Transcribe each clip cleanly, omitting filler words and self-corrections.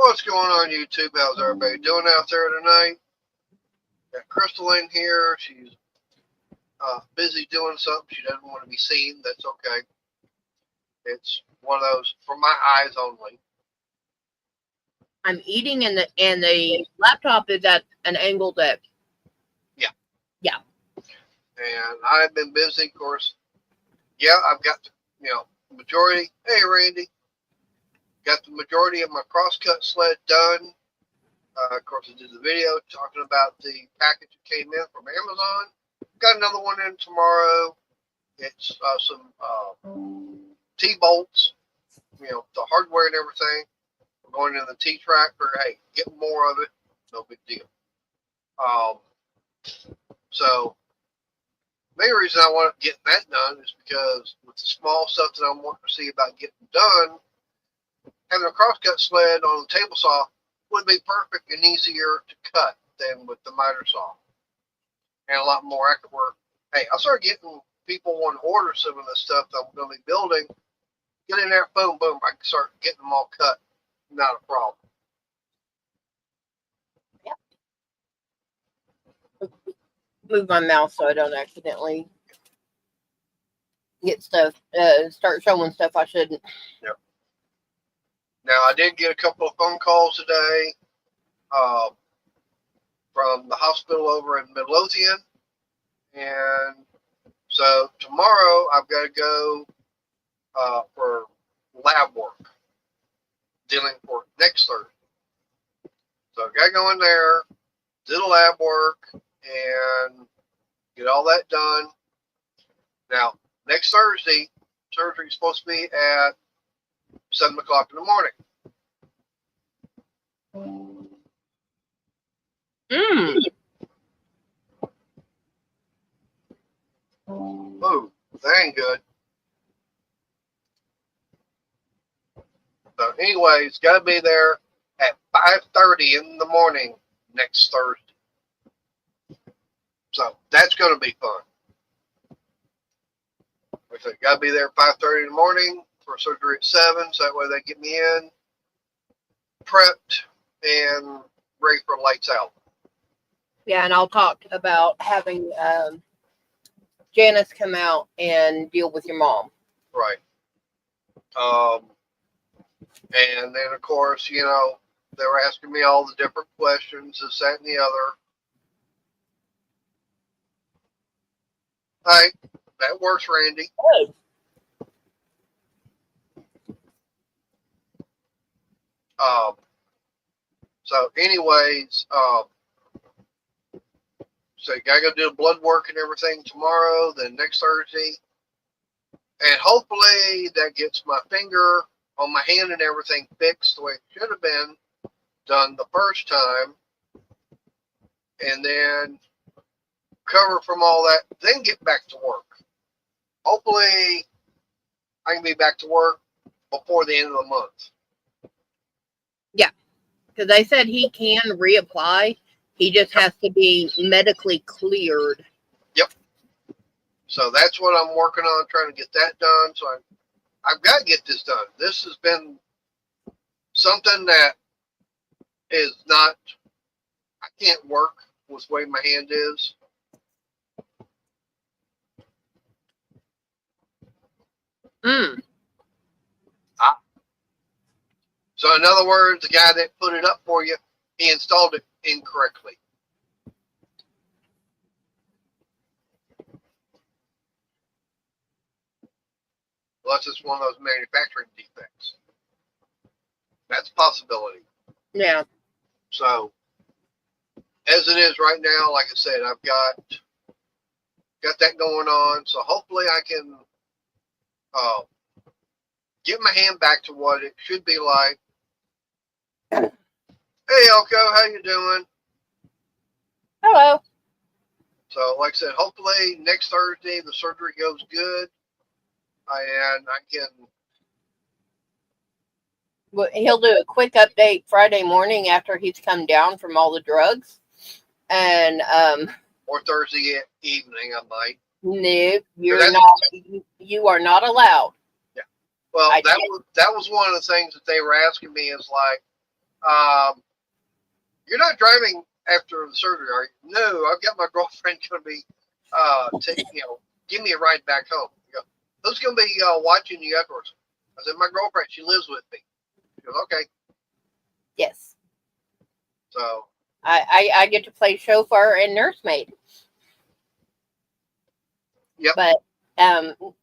What's going on, YouTube? How's everybody doing out there tonight? Got Crystal in here. She's busy doing something. She doesn't want to be seen. That's okay. It's one of those for my eyes only. I'm eating, and the laptop is at an angle that. Yeah. And I've been busy, of course. Yeah, I've got the majority. Hey, Randy. Got the majority of my crosscut sled done. Of course, I did the video talking about the package that came in from Amazon. Got another one in tomorrow. It's some T-bolts, the hardware and everything. We're going in the T-tractor. Hey, get more of it. No big deal. So, main reason I want to get that done is because with the small stuff that I'm wanting to see about getting done, having a crosscut sled on the table saw would be perfect and easier to cut than with the miter saw. And a lot more accurate work. Hey, I started getting people want to order some of the stuff that I'm going to be building. Get in there, boom, boom. I can start getting them all cut. Not a problem. Yep. Move my mouse so I don't accidentally get stuff, start showing stuff I shouldn't. Yep. Now, I did get a couple of phone calls today from the hospital over in Midlothian. And so tomorrow I've got to go for lab work, dealing for next Thursday. So I got to go in there, do the lab work, and get all that done. Now, next Thursday, surgery is supposed to be at 7 o'clock in the morning. Oh, that ain't good. So anyways, got to be there at 5:30 in the morning next Thursday. So that's going to be fun. Like I said, got to be there at 5:30 in the morning for surgery at 7, so that way they get me in, prepped, and ready for lights out. Yeah, and I'll talk about having Janice come out and deal with your mom. Right. And then, of course, they were asking me all the different questions, this, that, and the other. Hey, that works, Randy. Hey. So anyways, so you gotta go do the blood work and everything tomorrow, then next Thursday. And hopefully that gets my finger on my hand and everything fixed the way it should have been done the first time. And then recover from all that, then get back to work. Hopefully I can be back to work before the end of the month. Yeah, because they said he can reapply. He just has to be medically cleared. Yep. So that's what I'm working on, trying to get that done. So I've got to get this done. This has been something that is not, I can't work with the way my hand is. So in other words, the guy that put it up for you, he installed it incorrectly. Unless it's one of those manufacturing defects. That's a possibility. Yeah. So, as it is right now, like I said, I've got that going on. So hopefully I can get my hand back to what it should be like. Hey, Elko, how you doing? Hello. So, like I said, hopefully next Thursday the surgery goes good, and I can. Well, he'll do a quick update Friday morning after he's come down from all the drugs, and or Thursday evening, I might. No, you're not. You are not allowed. Yeah. Well, that was one of the things that they were asking me is like, You're not driving after the surgery, are you? No, I've got my girlfriend going to be, give me a ride back home. You go, who's going to be watching you afterwards? I said, my girlfriend. She lives with me. She goes, okay. Yes. So I get to play chauffeur and nursemaid. Yep. But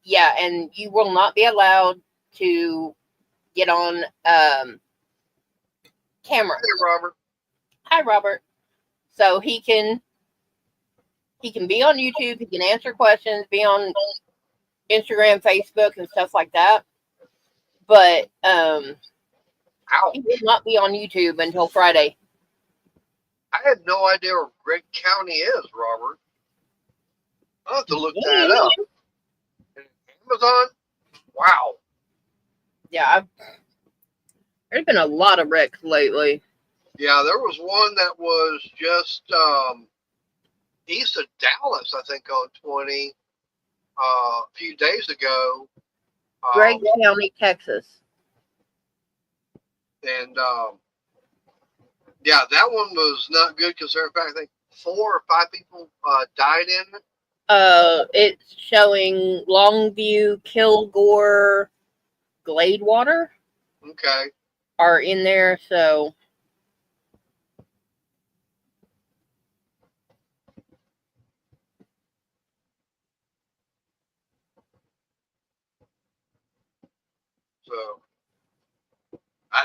yeah, and you will not be allowed to get on camera. Hey, Robert. Hi, Robert. So he can be on YouTube. He can answer questions, be on Instagram, Facebook, and stuff like that. But he will not be on YouTube until Friday. I had no idea where Gregg County is, Robert. I'll have to look that up. Amazon? Wow. Yeah, there's been a lot of wrecks lately. Yeah, there was one that was just east of Dallas, I think, on 20 a few days ago. Gregg County, Texas. And yeah, that one was not good because, in fact, I think 4 or 5 people died in it. It's showing Longview, Kilgore, Gladewater. Okay. Are in there, so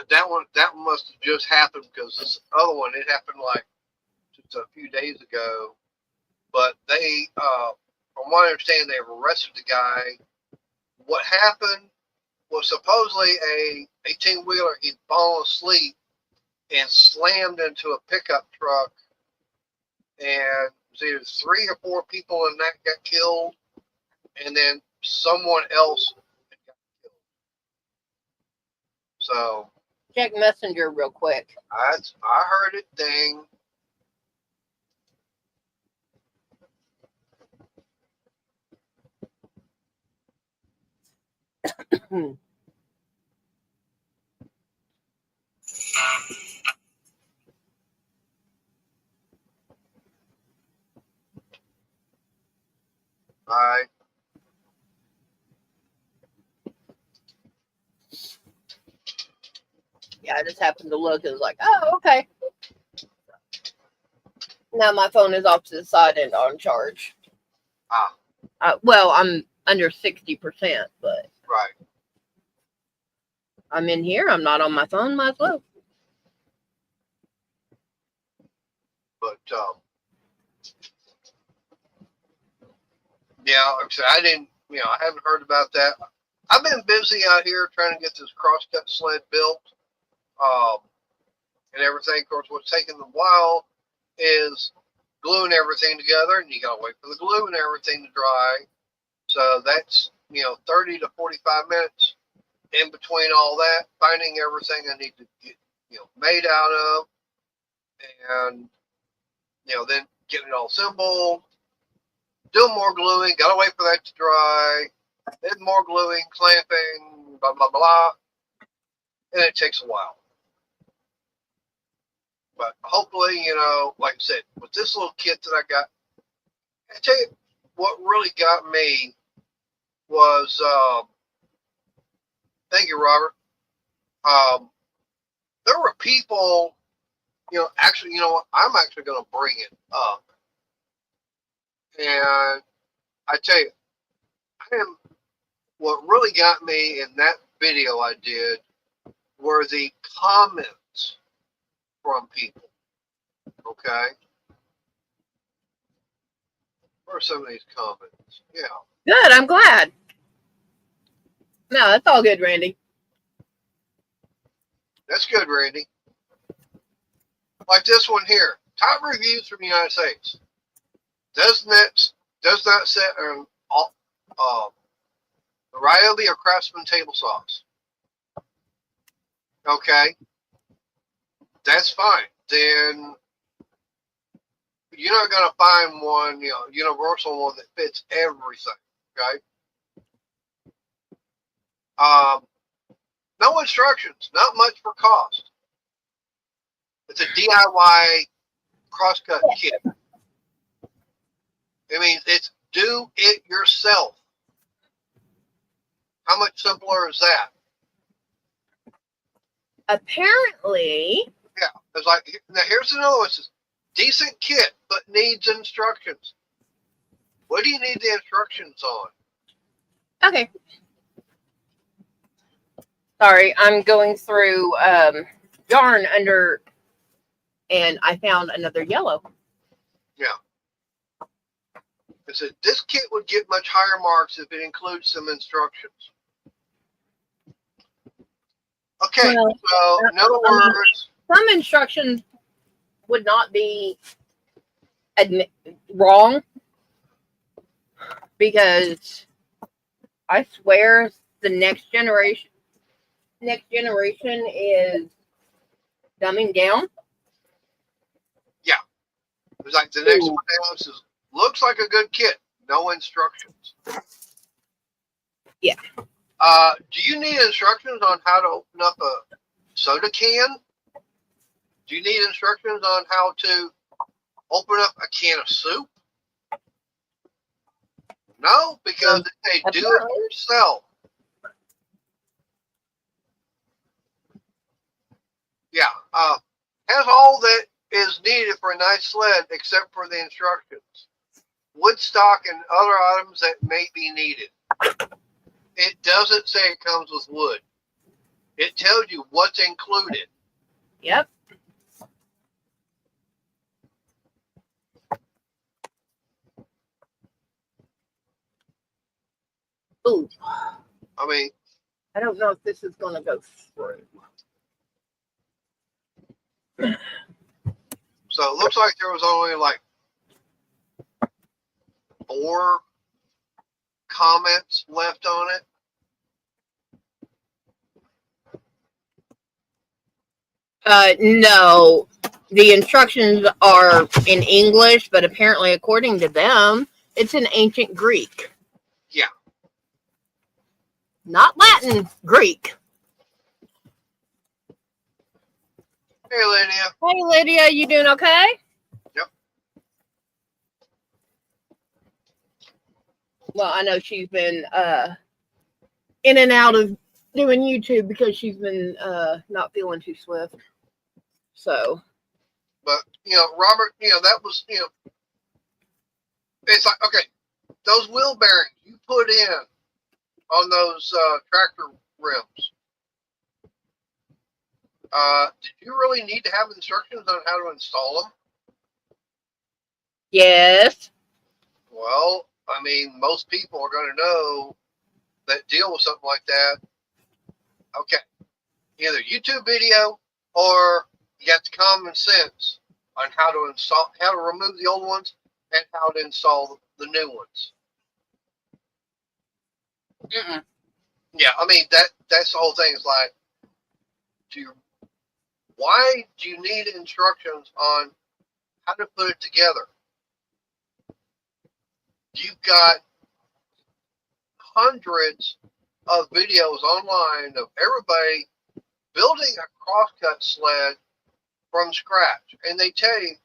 that one must have just happened because this other one, it happened like just a few days ago. But they, from what I understand, they've arrested the guy. What happened was supposedly a 18-wheeler. He'd fallen asleep and slammed into a pickup truck, and it was either 3 or 4 people in that got killed, and then someone else got killed. So check Messenger real quick. I heard it ding. All right. Yeah, I just happened to look. It was like, oh, okay. Now my phone is off to the side and on charge. Well, I'm under 60%, but right. I'm in here. I'm not on my phone. Might as well. But yeah, like I said, I didn't. I haven't heard about that. I've been busy out here trying to get this crosscut sled built, and everything. Of course, what's taking a while is gluing everything together, and you gotta wait for the glue and everything to dry. So that's 30 to 45 minutes in between all that, finding everything I need to get made out of, and then getting it all assembled, doing more gluing, gotta wait for that to dry, then more gluing, clamping, blah blah blah, and it takes a while. But hopefully, like I said, with this little kit that I got, I tell you what really got me was thank you, Robert. There were people, actually, what? I'm actually going to bring it up. And I tell you, what really got me in that video I did were the comments from people. Okay? What are some of these comments? Yeah. Good. I'm glad. No, that's all good, Randy. That's good, Randy. Like this one here. Top reviews from the United States. Does not set Ryobi or Craftsman table saws. Okay. That's fine. Then you're not going to find one, universal one that fits everything. Okay. No instructions, not much for cost. It's a DIY crosscut kit. I mean, it's do it yourself. How much simpler is that? Apparently. Yeah, it's like, now here's another one. It says, decent kit, but needs instructions. What do you need the instructions on? Okay. Sorry, I'm going through yarn under, and I found another yellow. Yeah. It said, this kit would get much higher marks if it includes some instructions. Okay, Well, so in other words, some instructions would not be wrong, because I swear the next generation is dumbing down. Yeah, it's like the next one down says, looks like a good kit, no instructions. Yeah. Do you need instructions on how to open up a soda can? Do you need instructions on how to open up a can of soup? No, because they do it yourself. Yeah, has all that is needed for a nice sled except for the instructions. Wood stock and other items that may be needed. It doesn't say it comes with wood. It tells you what's included. Yep. Ooh. I mean, I don't know if this is going to go through. So it looks like there was only like 4 comments left on it. No, the instructions are in English, but apparently, according to them, it's in ancient Greek. Yeah. Not Latin, Greek. Hey, Lydia. Hey, Lydia, you doing okay? Yep. Well, I know she's been in and out of doing YouTube because she's been not feeling too swift. So. But, Robert, that was, it's like, okay, those wheel bearings you put in on those tractor rims, did you really need to have instructions on how to install them? Yes. Well, I mean, most people are going to know that deal with something like that. Okay, either YouTube video or you got the common sense on how to remove the old ones and how to install the new ones. Mm-mm. Yeah, I mean that's the whole thing. Is like, why do you need instructions on how to put it together? You've got hundreds of videos online of everybody building a crosscut sled from scratch, and they tell you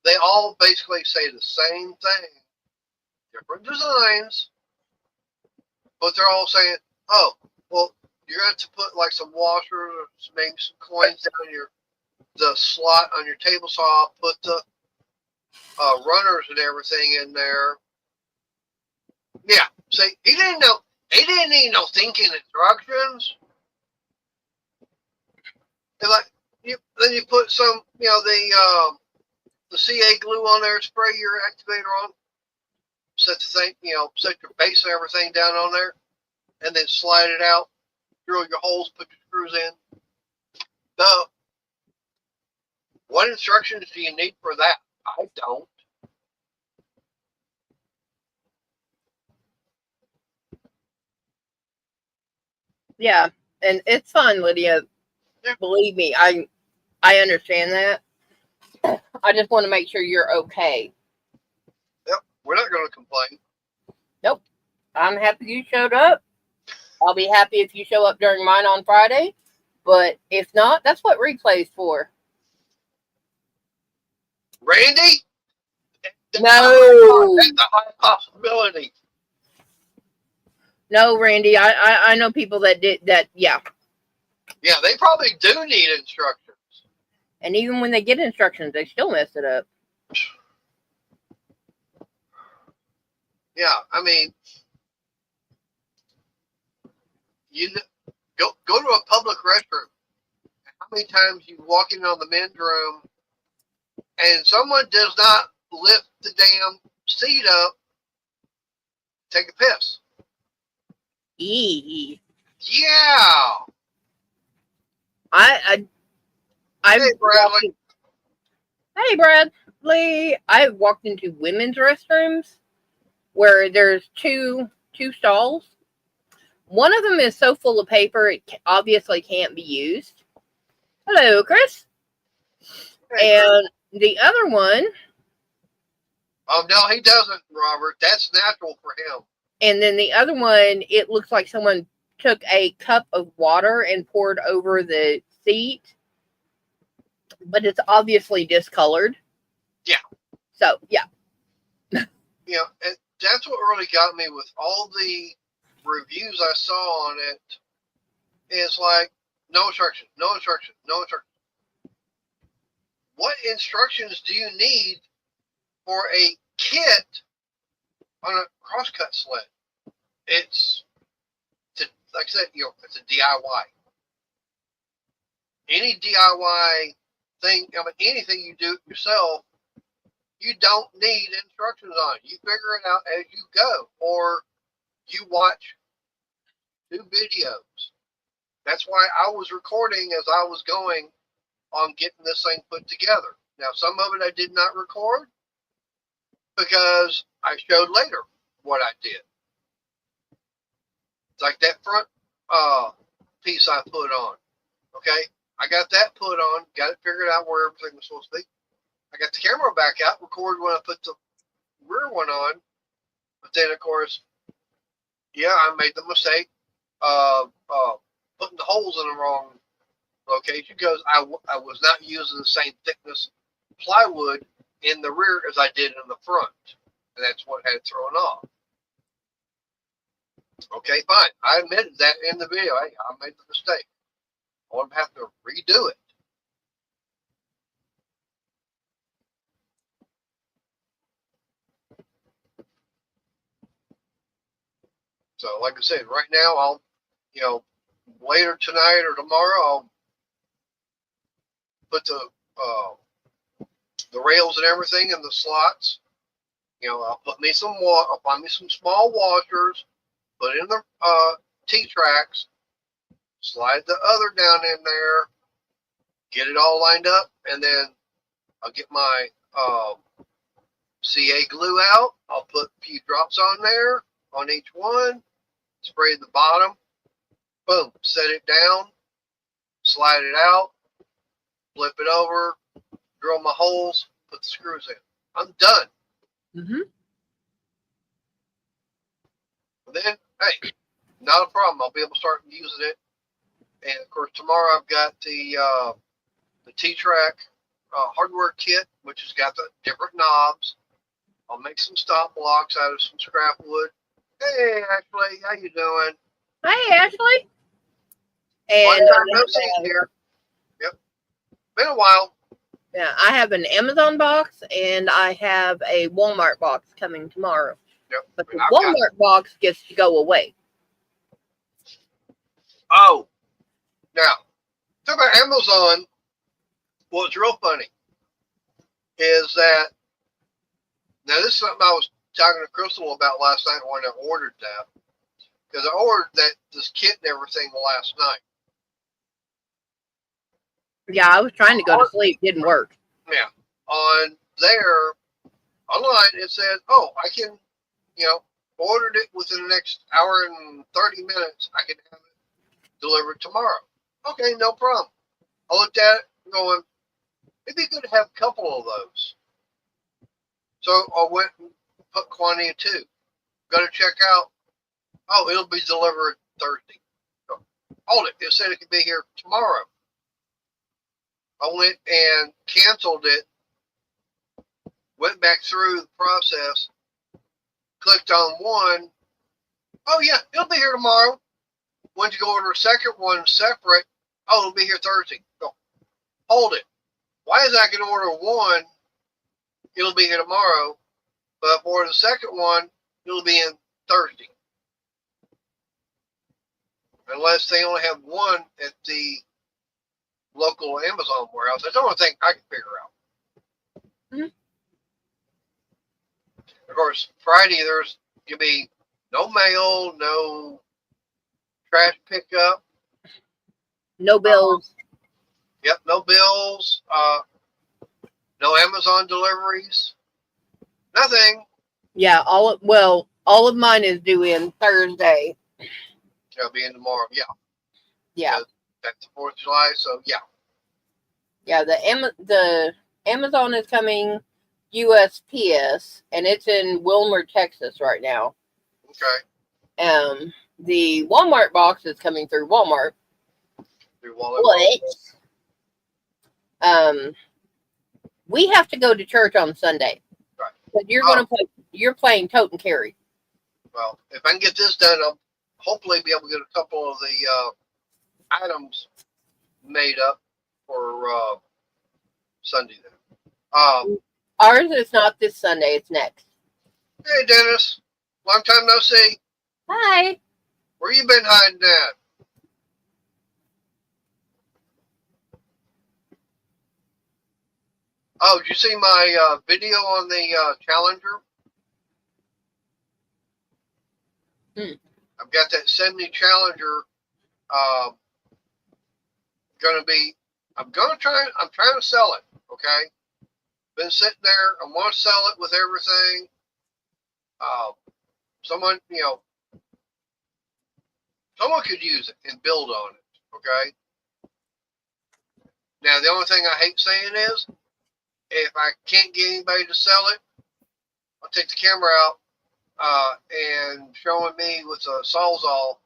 they all basically say the same thing, different designs, but they're all saying, "Oh, well, you're going to put like some washers, or maybe some coins down the slot on your table saw, put the runners and everything in there." Yeah, see, he didn't need no thinking instructions. And like then you put some, the CA glue on there, spray your activator on, set the thing, set your base and everything down on there, and then slide it out, drill your holes, put your screws in. What instructions do you need for that? I don't. Yeah, and it's fun, Lydia. Yeah. Believe me, I understand that. I just want to make sure you're okay. Yep, we're not going to complain. Nope. I'm happy you showed up. I'll be happy if you show up during mine on Friday. But if not, that's what replay's for. Randy? No. That's a high possibility. No, Randy. I know people that did that. Yeah. Yeah, they probably do need instructions. And even when they get instructions, they still mess it up. Yeah, I mean, you go to a public restroom. How many times you walk in on the men's room and someone does not lift the damn seat up, take a piss? Eee. Yeah. I've Hey, Bradley. Hey, Bradley. I've walked into women's restrooms where there's two stalls. One of them is so full of paper it obviously can't be used. Hello, Chris. Hey, And the other one, oh no, he doesn't, Robert. That's natural for him. and then the other one, it looks like someone took a cup of water and poured over the seat, but it's obviously discolored. Yeah. So, yeah. You know, and that's what really got me with all the reviews I saw on it. Is like no instruction, no instruction, no instruction. What instructions do you need for a kit on a crosscut sled? It's like I said, it's a DIY. Any DIY thing, I mean, anything you do yourself, you don't need instructions on it. You figure it out as you go, or you watch 2 videos. That's why I was recording as I was going on getting this thing put together. Now, some of it I did not record because I showed later what I did. It's like that front piece I put on. Okay, I got that put on, got it figured out where everything was supposed to be. I got the camera back out, recorded when I put the rear one on. But then, of course, yeah, I made the mistake of putting the holes in the wrong location because I was not using the same thickness plywood in the rear as I did in the front. And that's what had thrown off. Okay, fine. I admitted that in the video. Hey, I made the mistake. I want to have to redo it. So, like I said, right now, I'll, later tonight or tomorrow, I'll put the rails and everything in the slots. I'll put me some I'll find me some small washers, put in the T-tracks, slide the other down in there, get it all lined up, and then I'll get my CA glue out. I'll put a few drops on there on each one, spray the bottom, boom, set it down, slide it out, flip it over, drill my holes, put the screws in. I'm done. Mm-hmm. And then, hey, not a problem. I'll be able to start using it. And of course, tomorrow I've got the T-Track hardware kit, which has got the different knobs. I'll make some stop blocks out of some scrap wood. Hey, Ashley, how you doing? Hi, Ashley. And no see here. Yep, been a while. Yeah, I have an Amazon box and I have a Walmart box coming tomorrow. Yep. But the Walmart box gets to go away. Oh, now, talk about Amazon. What's real funny is that, now this is something I was talking to Crystal about last night when I ordered that. Because I ordered this kit and everything last night. Yeah, I was trying to go to sleep. Didn't work. Yeah. On there, online, it said, oh, I can, ordered it within the next hour and 30 minutes. I can have it delivered tomorrow. Okay, no problem. I looked at it going, it'd be good to have a couple of those. So I went and put quantity of 2. Go to check out. Oh, it'll be delivered Thursday. So, hold it. It said it could be here tomorrow. I went and canceled it went back through the process, clicked on one. Oh yeah, it'll be here tomorrow. Went to go order a second one separate. Oh, it'll be here Thursday. Go, hold it. Why is I can order one? It'll be here tomorrow, but for the second one, it'll be in Thursday. Unless they only have one at the local Amazon warehouse. That's the only thing I can figure out. Mm-hmm. Of course, Friday there's gonna be no mail, no trash pickup, No bills. Yep, no bills, no Amazon deliveries, nothing. Yeah, all of mine is due in Thursday. It'll be in tomorrow. Yeah. Yeah. That's the 4th of July, so yeah. Yeah, the Amazon is coming USPS, and it's in Wilmer, Texas right now. Okay. The Walmart box is coming through Walmart. Through Walmart. But we have to go to church on Sunday. Right. But you're playing tote and carry. Well, if I can get this done, I'll hopefully be able to get a couple of the items made up for Sunday then. Ours is not this Sunday, it's next. Hey Dennis, long time no see. Hi. Where you been hiding at? Oh, did you see my video on the Challenger? I've got that 70 Challenger. I'm trying to sell it. Okay. Been sitting there. I want to sell it with everything. Someone could use it and build on it. Okay. Now, the only thing I hate saying is, if I can't get anybody to sell it, I'll take the camera out and showing me with a sawzall,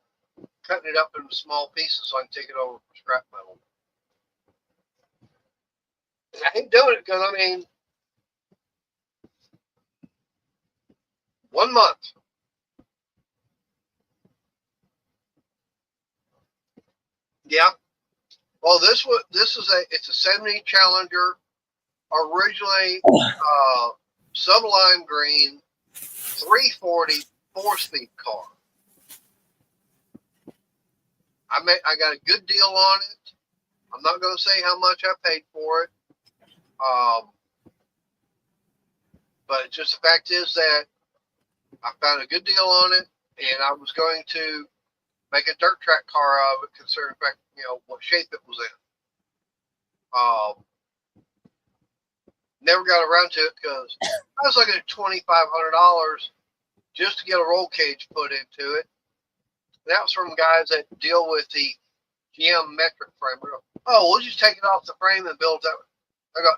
cutting it up into small pieces so I can take it over for scrap metal. I ain't doing it because, 1 month. Yeah. Well, it's a 70 Challenger, originally sublime green, 340 4-speed car. I got a good deal on it. I'm not going to say how much I paid for it. But just the fact is that I found a good deal on it, and I was going to make a dirt track car out of it, considering the fact, what shape it was in. Never got around to it because I was looking at $2,500 just to get a roll cage put into it. And that was from guys that deal with the GM metric frame. Oh, we'll just take it off the frame and build that. I go,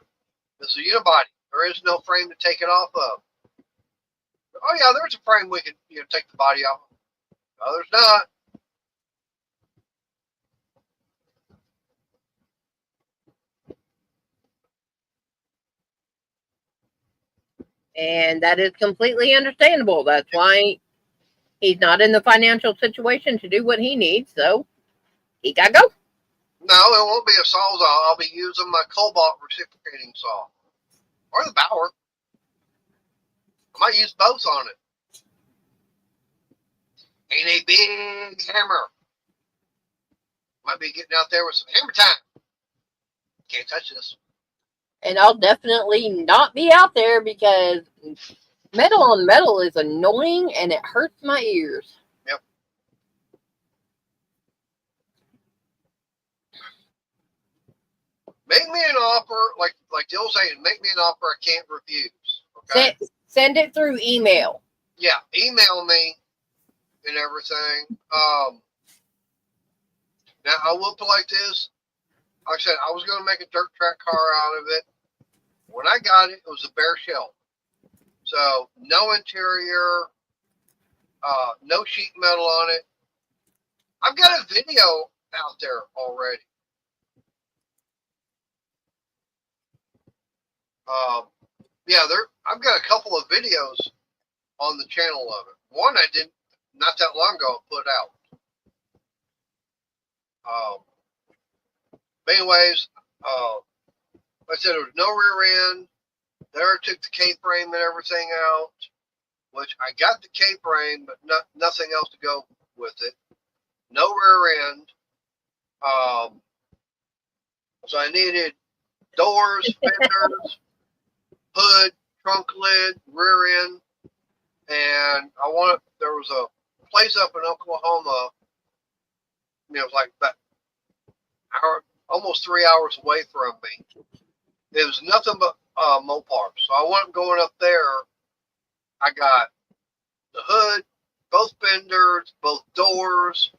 this is a unibody. There is no frame to take it off of. Oh yeah, there's a frame we could take the body off. No, there's not. And that is completely understandable. That's why he's not in the financial situation to do what he needs, so he got to go. No, it won't be a sawzall. I'll be using my Cobalt reciprocating saw. Or the Bauer. I might use both on it. Ain't a big hammer. Might be getting out there with some hammer time. Can't touch this. And I'll definitely not be out there because metal on metal is annoying and it hurts my ears. Yep. Make me an offer, like the old saying, make me an offer I can't refuse. Okay. Send it through email. Yeah, email me and everything. Now I will put like this. Like I said, I was going to make a dirt track car out of it. When I got it, it was a bare shell. So no interior, no sheet metal on it. I've got a video out there already. Yeah, I've got a couple of videos on the channel of it. One I did not that long ago put out. But anyways, like I said, there was no rear end. There took the K-frame and everything out, which I got the K-frame, but nothing else to go with it. No rear end. So I needed doors, fenders, hood, trunk lid, rear end, and there was a place up in Oklahoma, it was like about almost 3 hours away from me. It was nothing but Mopar. So I wasn't going up there. I got the hood, both fenders, both doors,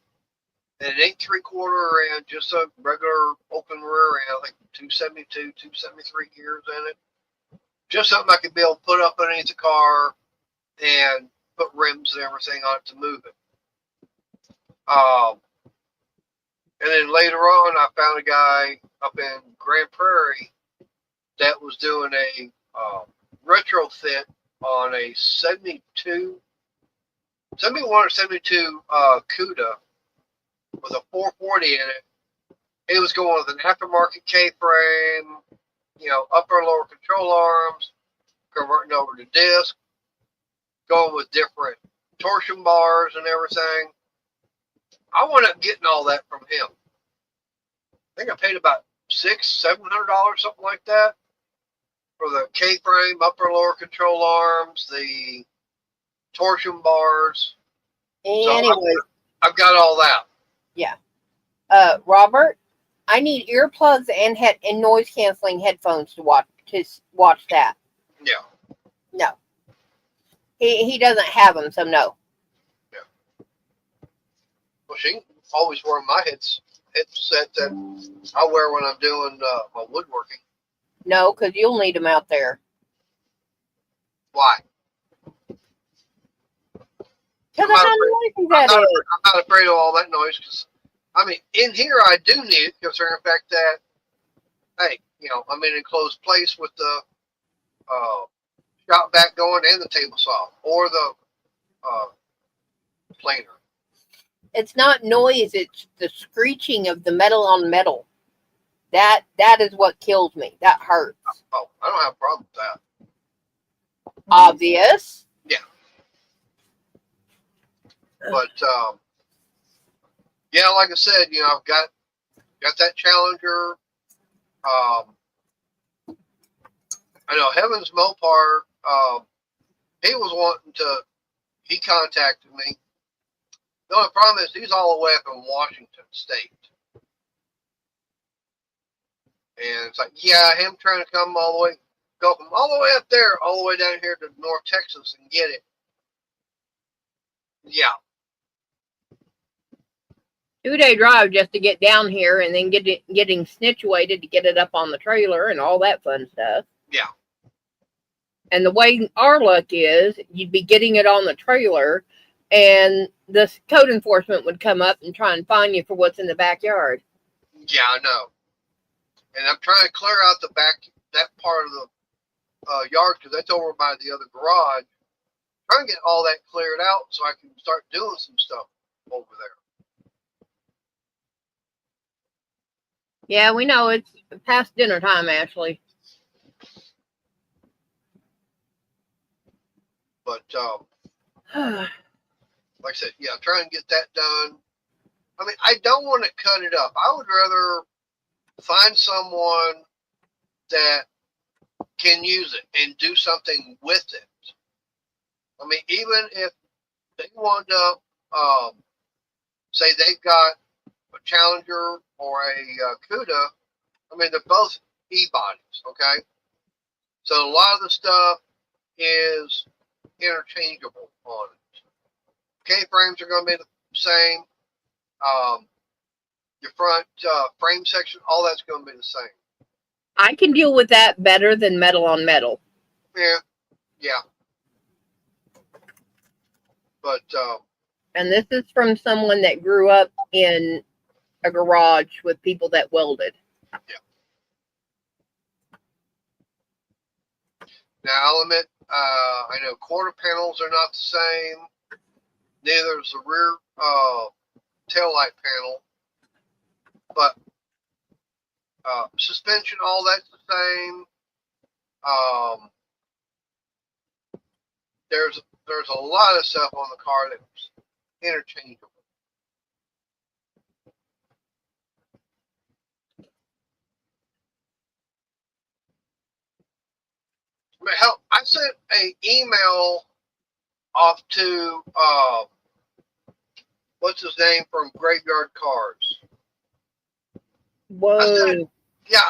and an 8 3/4 and just a regular open rear end, like 272, 273 gears in it. Just something I could be able to put up underneath the car and put rims and everything on it to move it. And then later on, I found a guy up in Grand Prairie that was doing a retrofit on a 71 or 72 CUDA with a 440 in it. It was going with an aftermarket K-frame, upper and lower control arms, converting over to disc, going with different torsion bars and everything. I wound up getting all that from him. I think I paid about $600-700, something like that, for the K-frame, upper and lower control arms, the torsion bars. Anyway, so I've got all that. Yeah. Robert, I need earplugs and noise canceling headphones to watch that. Yeah. No. He doesn't have them, so no. Yeah. Well, she can always wear my headset that I wear when I'm doing my woodworking. No, because you'll need them out there. Why? Because of how noisy that is. I'm not afraid of all that noise. Because, in here I do need it, considering the fact that, hey, I'm in an enclosed place with the shop vac going and the table saw or the planer. It's not noise, it's the screeching of the metal on metal. That is what kills me. That hurts. Oh, I don't have a problem with that. Obvious. Yeah. But yeah, like I said, I've got that Challenger. I know Heaven's Mopar. He contacted me. The only problem is he's all the way up in Washington State. And it's like, yeah, him trying to go from all the way up there, all the way down here to North Texas and get it. Yeah. 2-day drive just to get down here and then getting situated to get it up on the trailer and all that fun stuff. Yeah. And the way our luck is, you'd be getting it on the trailer and the code enforcement would come up and try and fine you for what's in the backyard. Yeah, I know. And I'm trying to clear out that part of the yard because that's over by the other garage. Trying to get all that cleared out so I can start doing some stuff over there. Yeah, we know it's past dinner time, Ashley. But like I said, yeah, try and get that done. I don't want to cut it up. I would rather find someone that can use it and do something with it. Even if they want to, say they've got a Challenger or a CUDA, they're both e-bodies, okay? So a lot of the stuff is interchangeable on it. K-frames are going to be the same. Your front frame section, all that's going to be the same. I can deal with that better than metal on metal. Yeah. But and this is from someone that grew up in a garage with people that welded. Yeah. Now I'll admit, I know quarter panels are not the same. Neither is the rear taillight panel. But suspension, all that's the same. There's a lot of stuff on the car that's interchangeable. Hell, I sent an email off to what's his name from Graveyard Cars. Whoa. I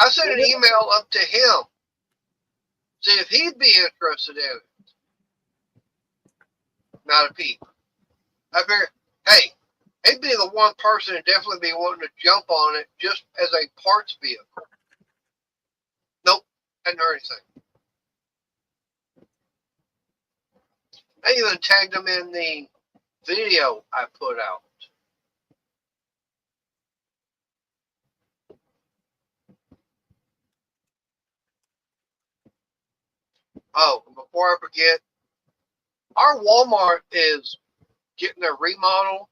sent an email up to him, see if he'd be interested in it. Not a peep. I figured, hey, he'd be the one person who'd definitely be wanting to jump on it just as a parts vehicle. Nope, hadn't heard anything. I even tagged him in the video I put out. Oh, before I forget, our Walmart is getting a remodel,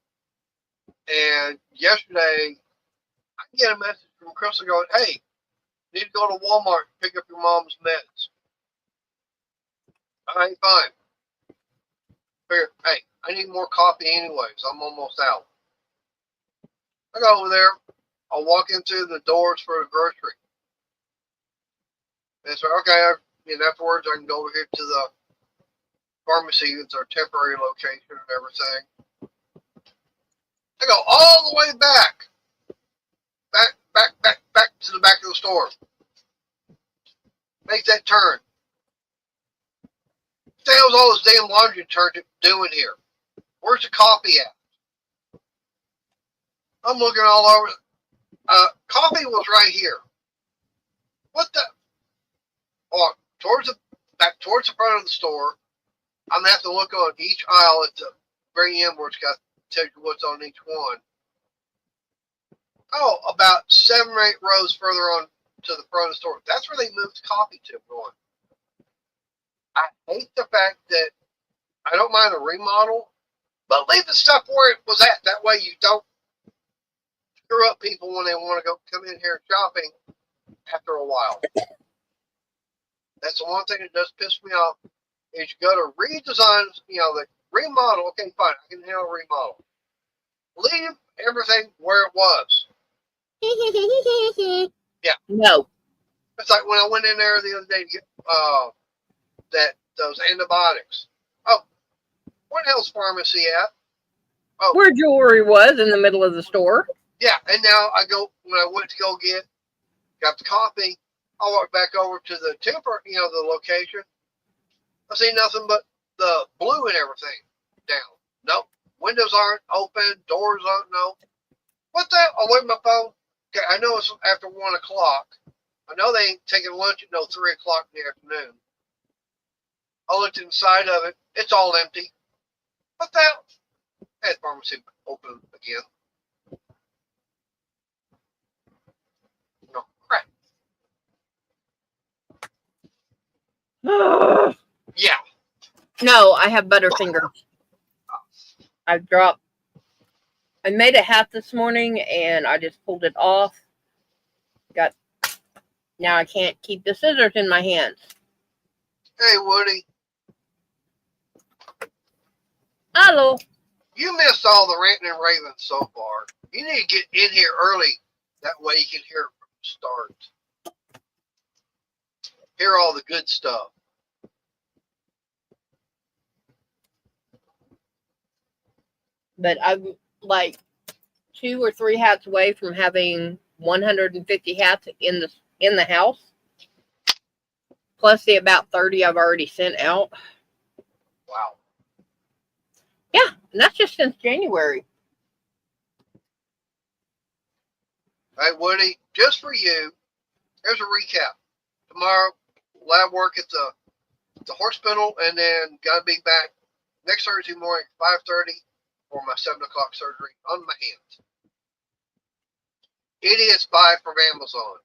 and yesterday I get a message from Crystal going, hey, you need to go to Walmart and pick up your mom's meds. All right, fine. Figure, hey, I need more coffee anyways. I'm almost out. I go over there. I'll walk into the doors for the grocery. And so, okay, and afterwards I can go over here to the pharmacy. It's our temporary location and everything. I go all the way back to the back of the store. Make that turn. What the hell's all this damn laundry detergent doing here? Where's the coffee at? I'm looking all over. Coffee was right here. What the? Oh, towards the front of the store. I'm gonna have to look on each aisle at the very end where it's got to tell you what's on each one. Oh, about 7 or 8 rows further on to the front of the store. That's where they moved the coffee to. Going. I hate the fact that I don't mind the remodel, but leave the stuff where it was at. That way you don't screw up people when they want to go come in here shopping after a while. That's the one thing that does piss me off is you go to redesign, the remodel. Okay, fine, I can handle remodel. Leave everything where it was. Yeah. No. It's like when I went in there the other day to get those antibiotics. Oh, where the hell's pharmacy at? Oh, where jewelry was in the middle of the store. Yeah, and now when I went to go got the coffee, I walked back over to the the location. I see nothing but the blue and everything down. Nope. Windows aren't open, doors aren't no. What the hell? I'll wait my phone. Okay, I know it's after 1 o'clock. I know they ain't taking lunch at 3 o'clock in the afternoon. I looked inside of it. It's all empty. What the hell? That pharmacy open again. No, crap. Yeah. No, I have butterfingers. I made a hat this morning and I just pulled it off. Now I can't keep the scissors in my hands. Hey, Woody. Hello. You missed all the ranting and raving so far. You need to get in here early. That way you can hear it from the start. Hear all the good stuff. But I'm like 2 or 3 hats away from having 150 hats in the house. Plus the about 30 I've already sent out. Wow. Yeah, and that's just since January. Hey, Woody, just for you, here's a recap. Tomorrow, lab work at the hospital, and then got to be back next Thursday morning, 5:30, for my 7 o'clock surgery on my hands. Idiots buy from Amazon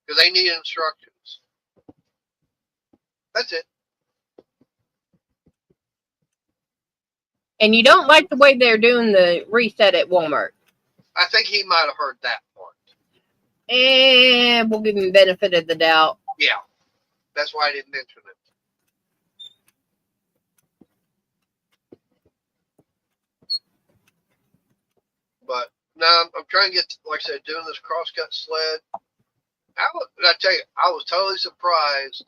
because they need instructions. That's it. And you don't like the way they're doing the reset at Walmart. I think he might have heard that part. And we'll give him the benefit of the doubt. Yeah, that's why I didn't mention it. But now I'm trying to get, like I said, doing this crosscut sled. I tell you, I was totally surprised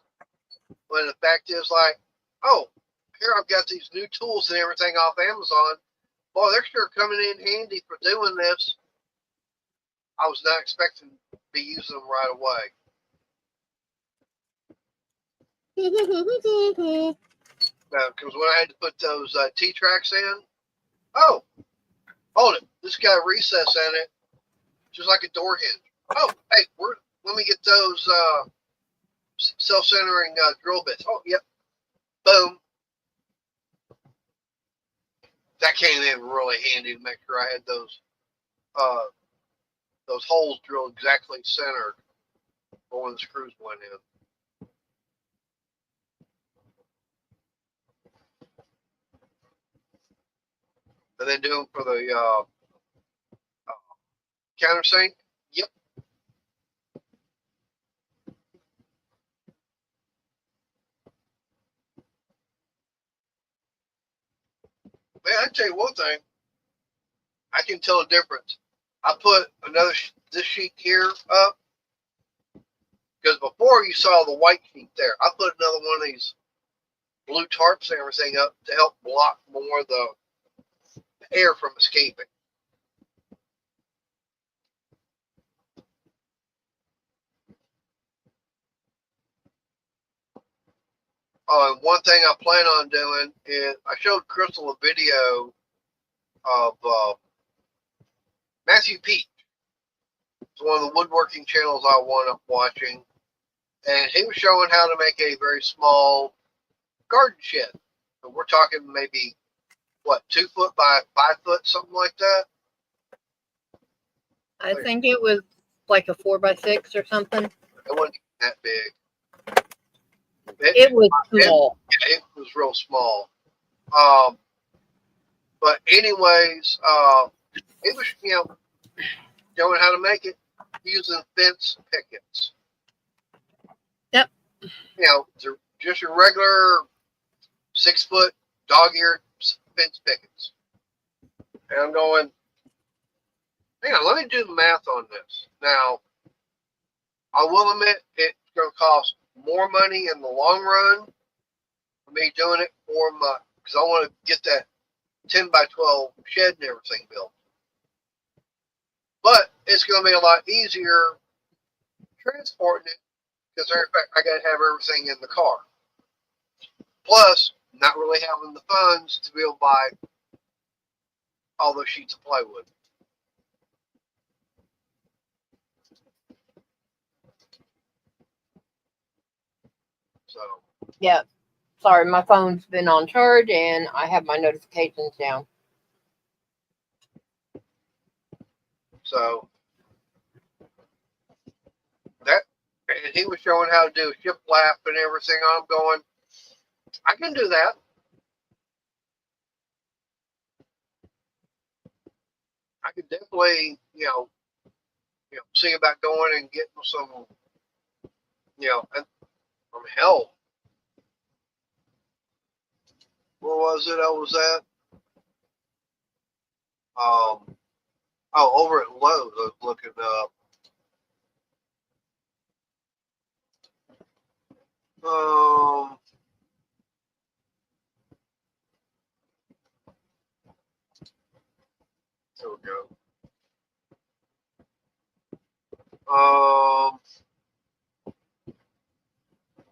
when the fact is like, oh, here I've got these new tools and everything off Amazon. Boy, they're sure coming in handy for doing this. I was not expecting to be using them right away. Because when I had to put those T-tracks in, oh, hold it, this got recess in it, just like a door hinge. Oh, hey, let me get those self-centering drill bits. Oh, yep, boom. That came in really handy to make sure I had those holes drilled exactly centered for when the screws went in. And then do them for the countersink. Yep. Man, I tell you one thing, I can tell a difference. I put this sheet here up because before you saw the white sheet there. I put another one of these blue tarps and everything up to help block more of the air from escaping. And one thing I plan on doing is I showed Crystal a video of Matthew Peach. It's one of the woodworking channels I wound up watching. And he was showing how to make a very small garden shed. And we're talking maybe, 2 foot by 5 foot, something like that? I think it was like a 4x6 or something. It wasn't that big. It was small. It was real small. But anyways, it was, showing how to make it using fence pickets. Yep. Just your regular 6 foot dog-eared fence pickets. And I'm going, hang on, let me do the math on this. Now, I will admit it's going to cost more money in the long run for me doing it because I want to get that 10 by 12 shed and everything built. But it's going to be a lot easier transporting it because I got to have everything in the car. Plus, not really having the funds to be able to buy all those sheets of plywood. So. Yeah. Sorry, my phone's been on charge and I have my notifications down. So that, and he was showing how to do shiplap and everything. I'm going, I can do that. I could definitely, see about going and getting some, and from hell. Where was it? I was at? Over at Lowe's. I was looking up. There we go.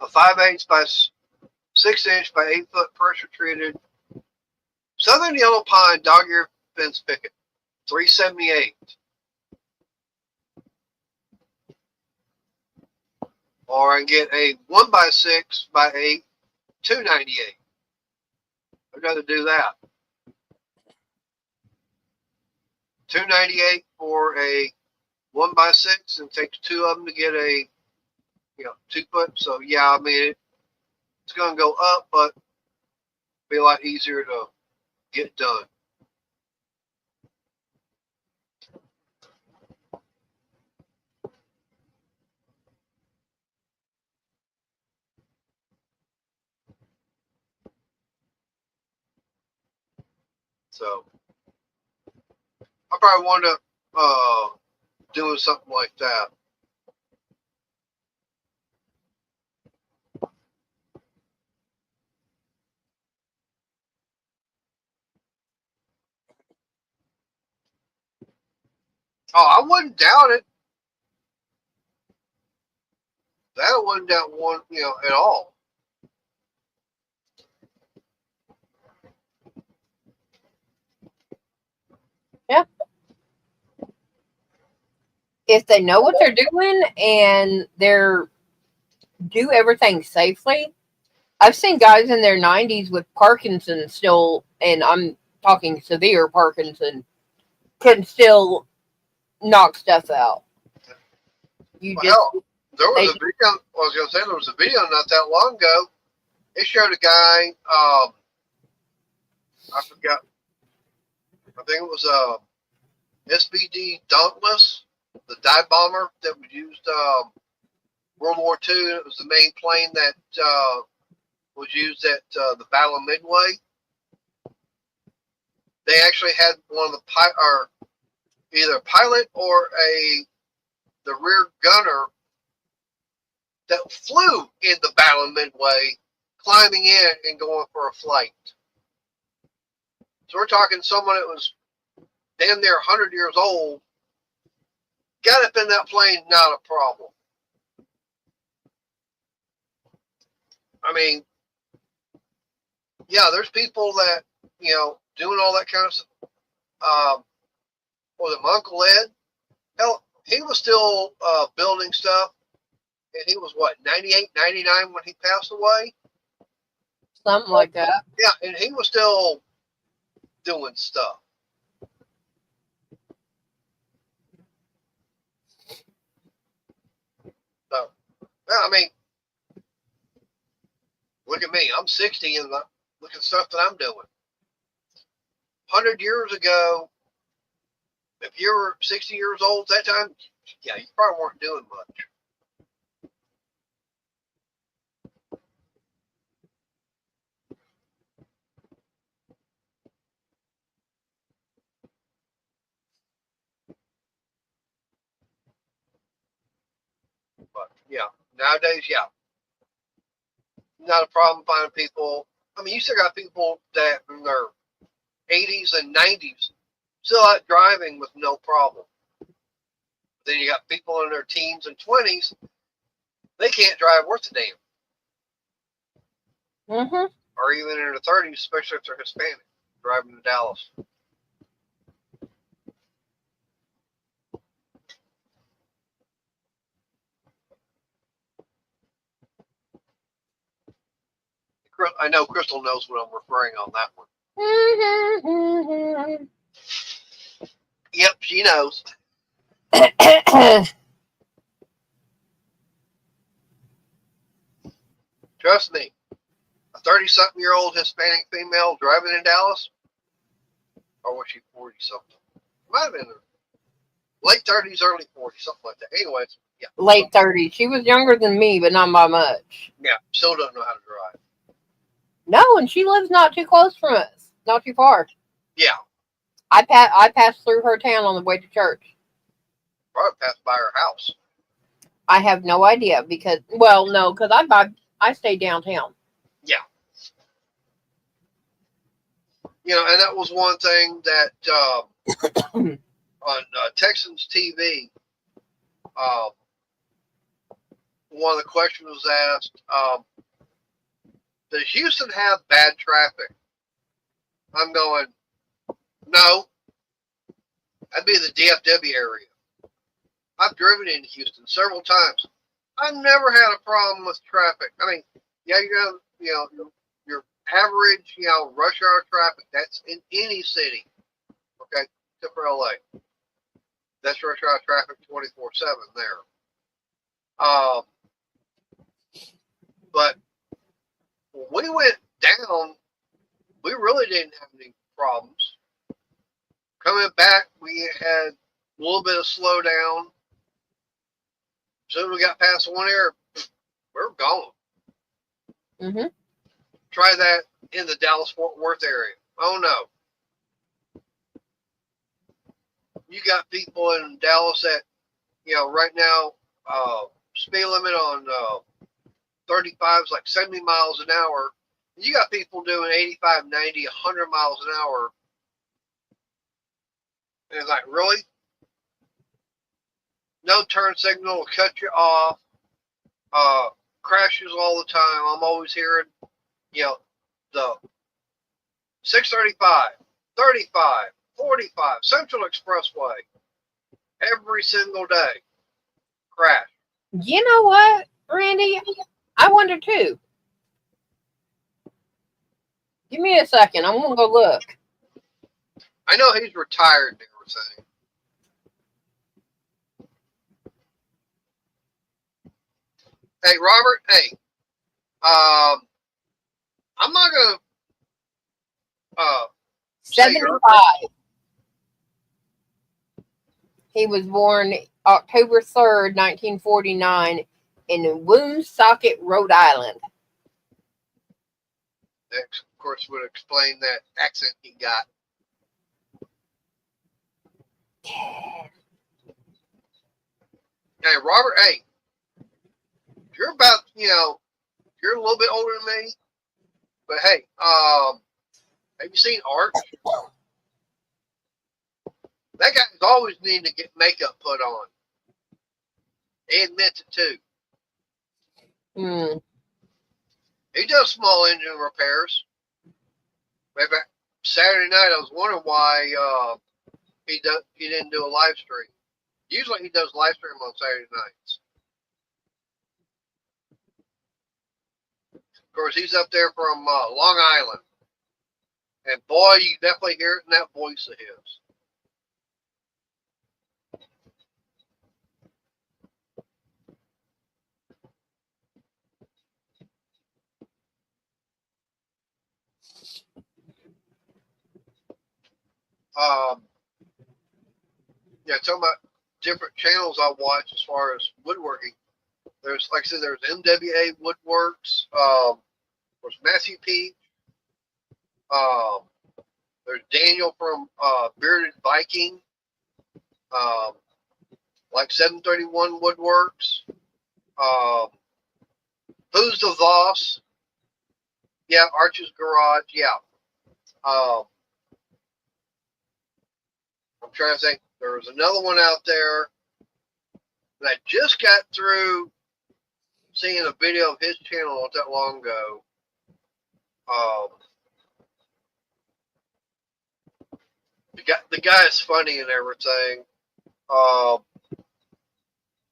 A 5/8 by 6-inch by 8 foot pressure treated Southern Yellow Pine dog-eared fence picket, $378. Or I can get a 1x6 by 8, $298. I'd rather do that. $298 for a 1x6, and it takes 2 of them to get a 2 foot. So yeah, I mean it's going to go up, but be a lot easier to get done. So I probably want to doing something like that. Oh, I wouldn't doubt it. That wouldn't doubt one, at all. Yeah. If they know what they're doing and they're do everything safely. I've seen guys in their 90s with Parkinson's still, and I'm talking severe Parkinson, can still knock stuff out. You Well, just hell, there was a video. I was going to say there was a video not that long ago. It showed a guy. I forgot. I think it was SBD Dauntless, the dive bomber that was used World War II. It was the main plane that was used at the Battle of Midway. They actually had one of the or either a pilot or the rear gunner that flew in the Battle of Midway, climbing in and going for a flight. So we're talking someone that was damn near 100 years old, got up in that plane, not a problem. I mean, yeah, there's people that, doing all that kind of stuff. Was it my Uncle Ed? Hell, he was still building stuff, and he was, 98, 99 when he passed away? something like that. Yeah, and he was still doing stuff. So, yeah, I mean, look at me. I'm 60 and look at stuff that I'm doing. 100 years ago, if you were 60 years old at that time, yeah, you probably weren't doing much. But, yeah, nowadays, yeah, not a problem finding people. I mean, you still got people that in their 80s and 90s still out driving with no problem. Then you got people in their teens and 20s, they can't drive worth a damn. Mm-hmm. Or even in their 30s, especially if they're Hispanic, driving to Dallas. I know Crystal knows what I'm referring on that one. Mm-hmm. Yep, she knows. Trust me, a 30-something-year-old Hispanic female driving in Dallas, or was she 40-something? Might have been late 30s, early 40s, something like that. Anyways, yeah. Late 30s. She was younger than me, but not by much. Yeah, still don't know how to drive. No, and she lives not too close from us. Not too far. Yeah. I passed through her town on the way to church. Probably passed by her house. I have no idea because, well, no, because I stay downtown. Yeah. And that was one thing that on Texans TV, one of the questions was asked, does Houston have bad traffic? I'm going, no. That'd be the DFW area. I've driven into Houston several times. I've never had a problem with traffic. I mean, yeah, you got, your average, rush hour traffic. That's in any city. Okay, except for LA. That's rush hour traffic 24/7 there. But when we went down, we really didn't have any problems. Coming back, we had a little bit of slowdown. As soon as we got past one area, we're gone. Mm-hmm. Try that in the Dallas-Fort Worth area. Oh, no. You got people in Dallas that, right now, speed limit on 35 is like 70 miles an hour. You got people doing 85, 90, 100 miles an hour. And it's like, really? No turn signal will cut you off. Crashes all the time. I'm always hearing, the 635, 35, 45, Central Expressway. Every single day. Crash. You know what, Randy? I wonder too. Give me a second. I'm going to go look. I know he's retired and everything. Hey, Robert, hey. I'm not going to 75. He was born October 3rd, 1949 in Woonsocket, Rhode Island. That, of course, would explain that accent he got. Hey, Robert, hey. You're about, you're a little bit older than me. But, hey, have you seen Art? That guy's always needing to get makeup put on. He admits it, too. Mm. He does small engine repairs. Maybe Saturday night, I was wondering why he didn't do a live stream. Usually he does live stream on Saturday nights. Of course, he's up there from Long Island. And boy, you definitely hear it in that voice of his. Talking about different channels I watch as far as woodworking. There's, like I said, there's MWA Woodworks. There's Matthew P. There's Daniel from Bearded Viking. Like 731 Woodworks. Who's the Voss? Yeah, Arch's Garage. Yeah. I'm trying to think. There was another one out there that I just got through seeing a video of his channel not that long ago. The guy is funny and everything.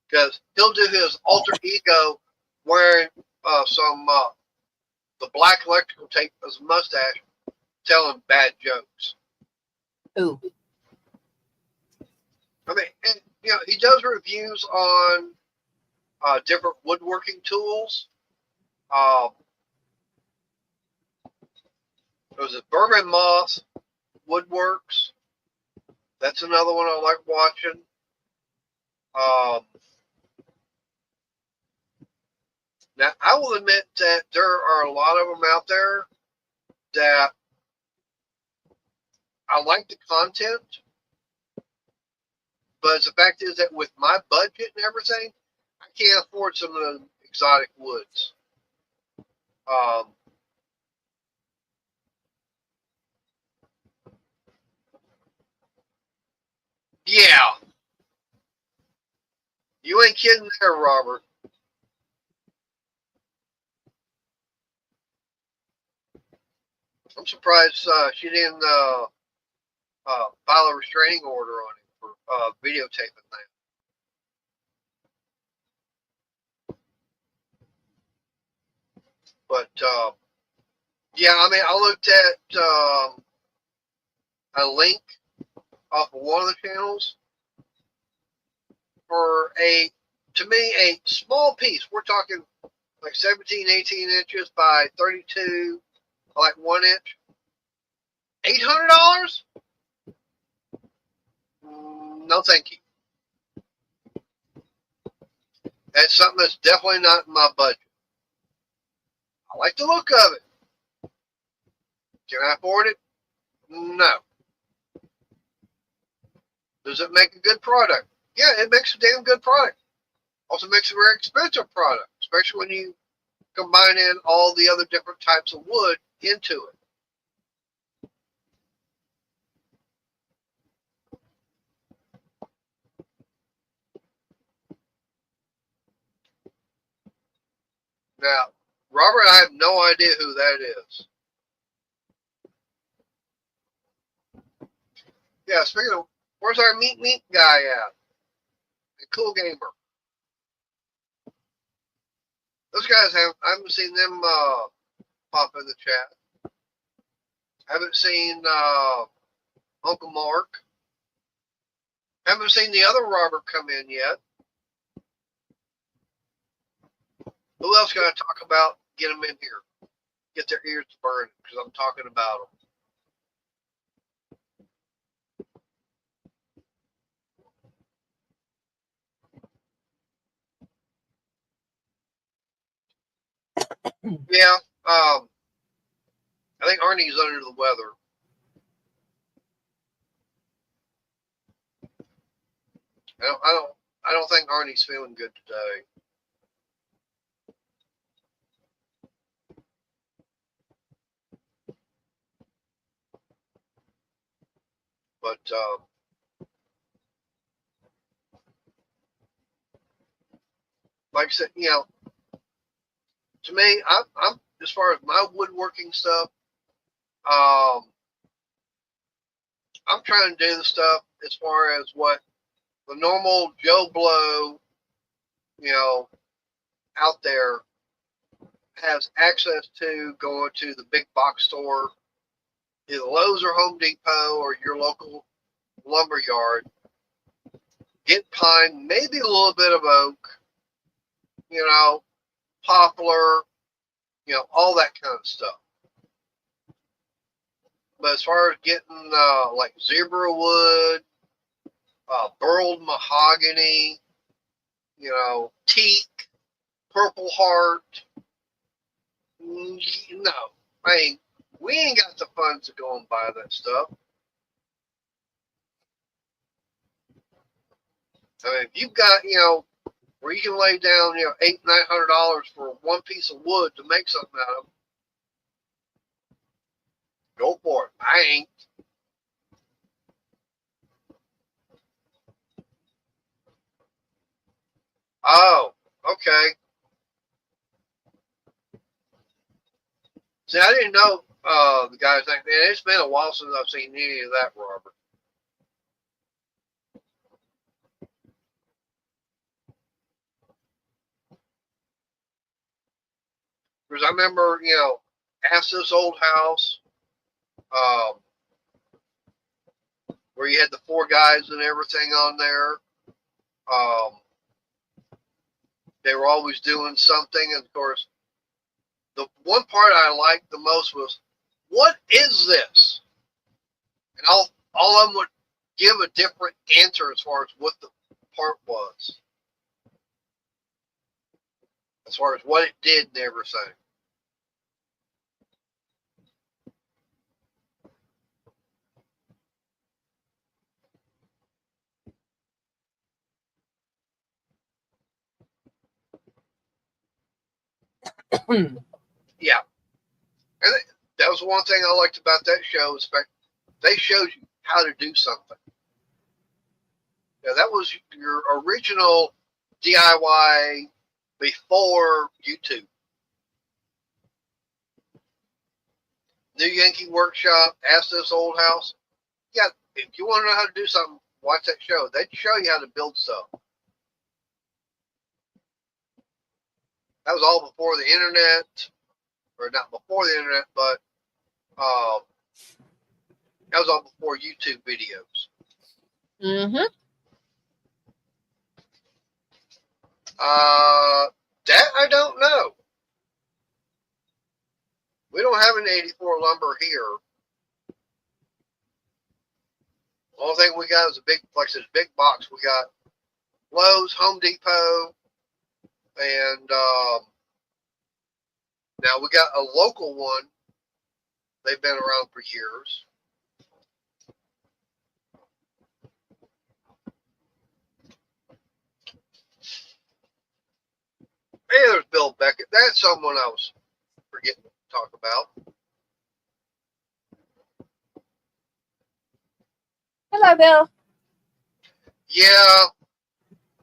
Because he'll do his alter ego wearing the black electrical tape as a mustache, telling bad jokes. Ooh. I mean, and, he does reviews on different woodworking tools. There's a Berman Moth Woodworks. That's another one I like watching. Now, I will admit that there are a lot of them out there that I like the content, but the fact is that with my budget and everything, I can't afford some of the exotic woods. Yeah. You ain't kidding there, Robert. I'm surprised she didn't file a restraining order on him for videotaping that. But, yeah, I mean, I looked at a link off of one of the channels for to me, a small piece. We're talking like 17, 18 inches by 32, like 1 inch. $800? No, thank you. That's something that's definitely not in my budget. I like the look of it. Can I afford it? No. Does it make a good product? Yeah, it makes a damn good product. Also makes a very expensive product, especially when you combine in all the other different types of wood into it. Now, Robert, I have no idea who that is. Yeah, speaking of, where's our meat guy at? The Cool Gamer. Those guys I haven't seen them pop in the chat. Haven't seen Uncle Mark. Haven't seen the other Robert come in yet. Who else can I talk about? Get them in here. Get their ears burning because I'm talking about them. Yeah, I think Arnie's under the weather. I don't think Arnie's feeling good today. But like I said, to me, I'm as far as my woodworking stuff, I'm trying to do the stuff as far as what the normal Joe Blow, out there has access to going to the big box store, either Lowe's or Home Depot or your local lumber yard. Get pine, maybe a little bit of oak, poplar, all that kind of stuff. But as far as getting like zebra wood, burled mahogany, teak, purple heart, no. I mean, we ain't got the funds to go and buy that stuff. I mean, if you've got, where you can lay down, $800-900 for one piece of wood to make something out of, go for it. I ain't. Oh, okay. See, I didn't know the guy's name. Man, it's been a while since I've seen any of that, Robert. Because I remember, Ask This Old House, um, where you had the four guys and everything on there. They were always doing something, and of course, the one part I liked the most was, "What is this?" And all of them would give a different answer as far as what the part was, as far as what it did and everything. Yeah, and that was one thing I liked about that show. Is they showed you how to do something. Yeah, that was your original DIY before YouTube. New Yankee Workshop, Ask This Old House. Yeah, if you want to know how to do something, watch that show. They show you how to build stuff. That was all before the internet, or not before the internet, but that was all before YouTube videos. Mm-hmm. That I don't know. We don't have an 84 lumber here. Only thing we got is a big, like I said, big box. We got Lowe's, Home Depot, and now we got a local one. They've been around for years. Hey, there's Bill Beckett. That's someone I was forgetting to talk about. Hello, Bill. Yeah,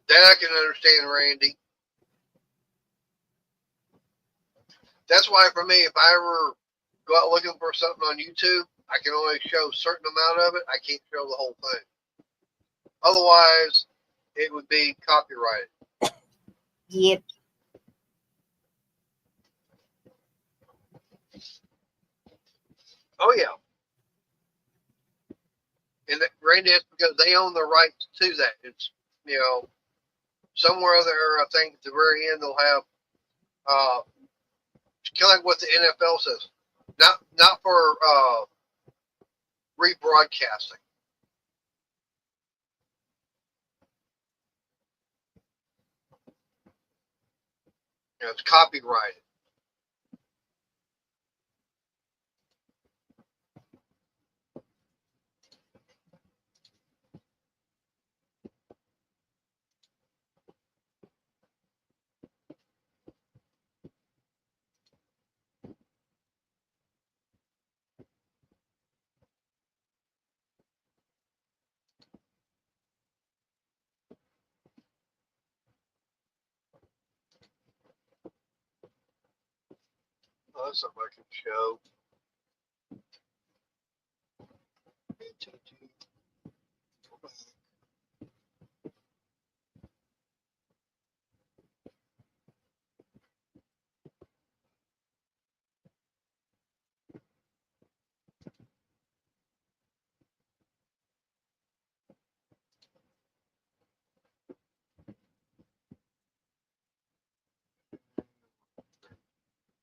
that I can understand, Randy. That's why for me, if I ever go out looking for something on YouTube, I can only show a certain amount of it. I can't show the whole thing. Otherwise, it would be copyrighted. Yep. Oh, yeah. And that, Randy, that's because they own the rights to that. It's, you know, somewhere there, I think at the very end, they'll have, kind of like what the NFL says, not for rebroadcasting. You know, it's copyrighted. Oh, that's something I can show.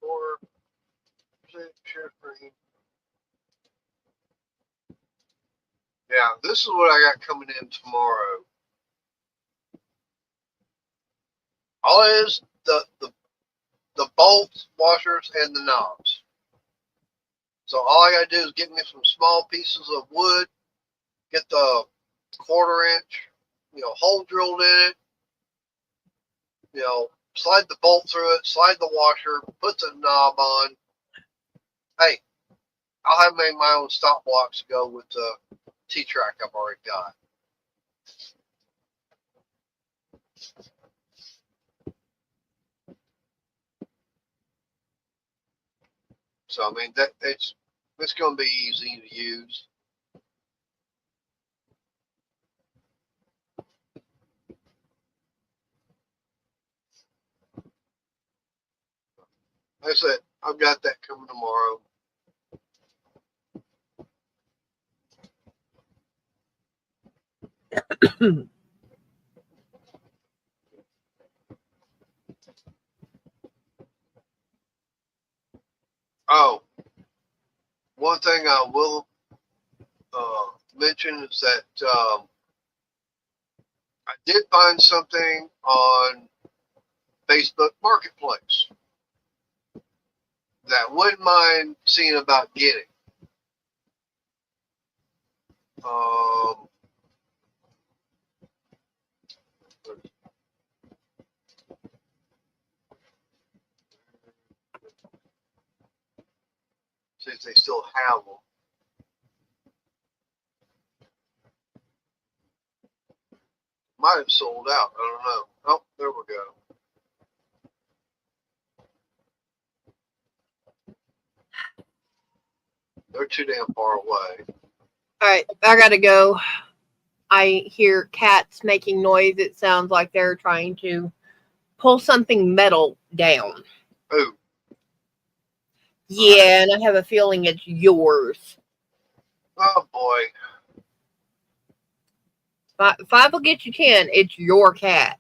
Or share screen. Yeah, this is what I got coming in tomorrow. All it is the bolts, washers, and the knobs. So all I gotta do is get me some small pieces of wood, get the 1/4 inch, hole drilled in it, slide the bolt through it, slide the washer, put the knob on. Hey, I'll have made my own stop blocks to go with the T-track I've already got. So I mean that it's going to be easy to use. Like I said, I've got that coming tomorrow. Oh, one thing I will mention is that I did find something on Facebook Marketplace that I wouldn't mind seeing about getting. See if they still have them. Might have sold out. I don't know. Oh, there we go. They're too damn far away. All right, I gotta go. I hear cats making noise. It sounds like they're trying to pull something metal down. Ooh. Yeah, and I have a feeling it's yours. Oh boy. Five will get you 10. It's your cat.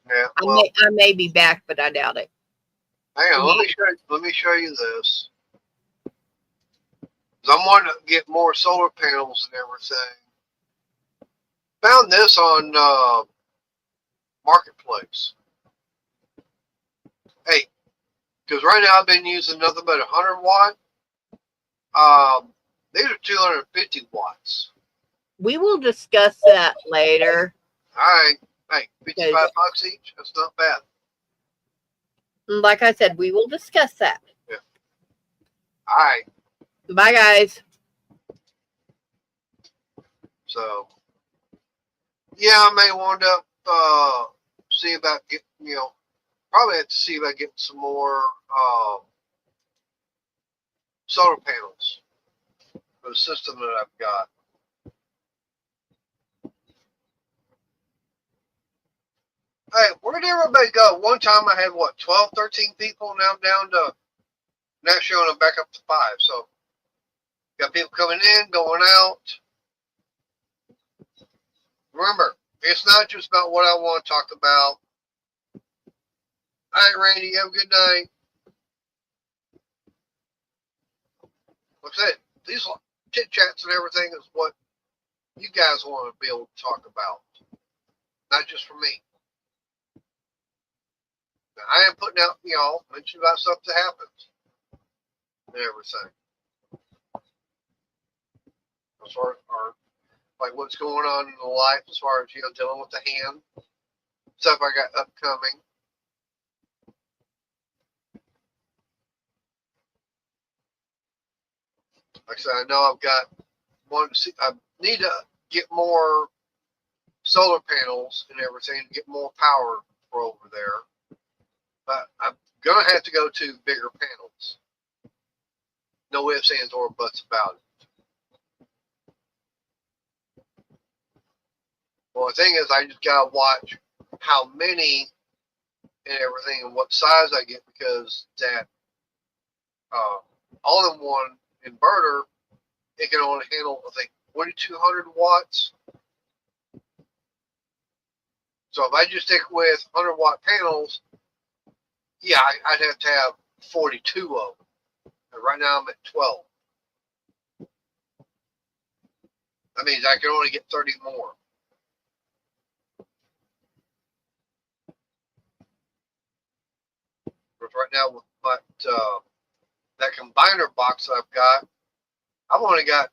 Yeah. Well, I may be back, but I doubt it. hang on. Let me show you this. I'm wanting to get more solar panels and everything. found this on Marketplace. Hey, because right now I've been using nothing but 100 watt. These are 250 watts. We will discuss that later. All right. Hey, 55 bucks each. That's not bad. Like I said, we will discuss that. Yeah. All right. Bye, guys. So, yeah, I may wind up see about getting, probably have to see about getting some more solar panels for the system that I've got. Hey, where did everybody go? One time I had, 12, 13 people. Now I'm down to, now I'm back up to 5. So, got people coming in, going out. Remember, it's not just about what I want to talk about. All right, Randy, have a good night. Like I said, these chit chats and everything is what you guys want to be able to talk about, not just for me. Now, I am putting out, mention about stuff that happens and everything. As far as like what's going on in the life, as far as dealing with the hand stuff I got upcoming. Like I said, I know I've got I need to get more solar panels and everything to get more power for over there. But I'm gonna have to go to bigger panels. No ifs, ands, or buts about it. Well, the thing is, I just gotta watch how many and everything and what size I get, because that all-in-one inverter, it can only handle, I think, 4,200 watts. So if I just stick with 100 watt panels, yeah, I'd have to have 42 of them. And right now I'm at 12. That means I can only get 30 more. But right now with that combiner box I've got, I've only got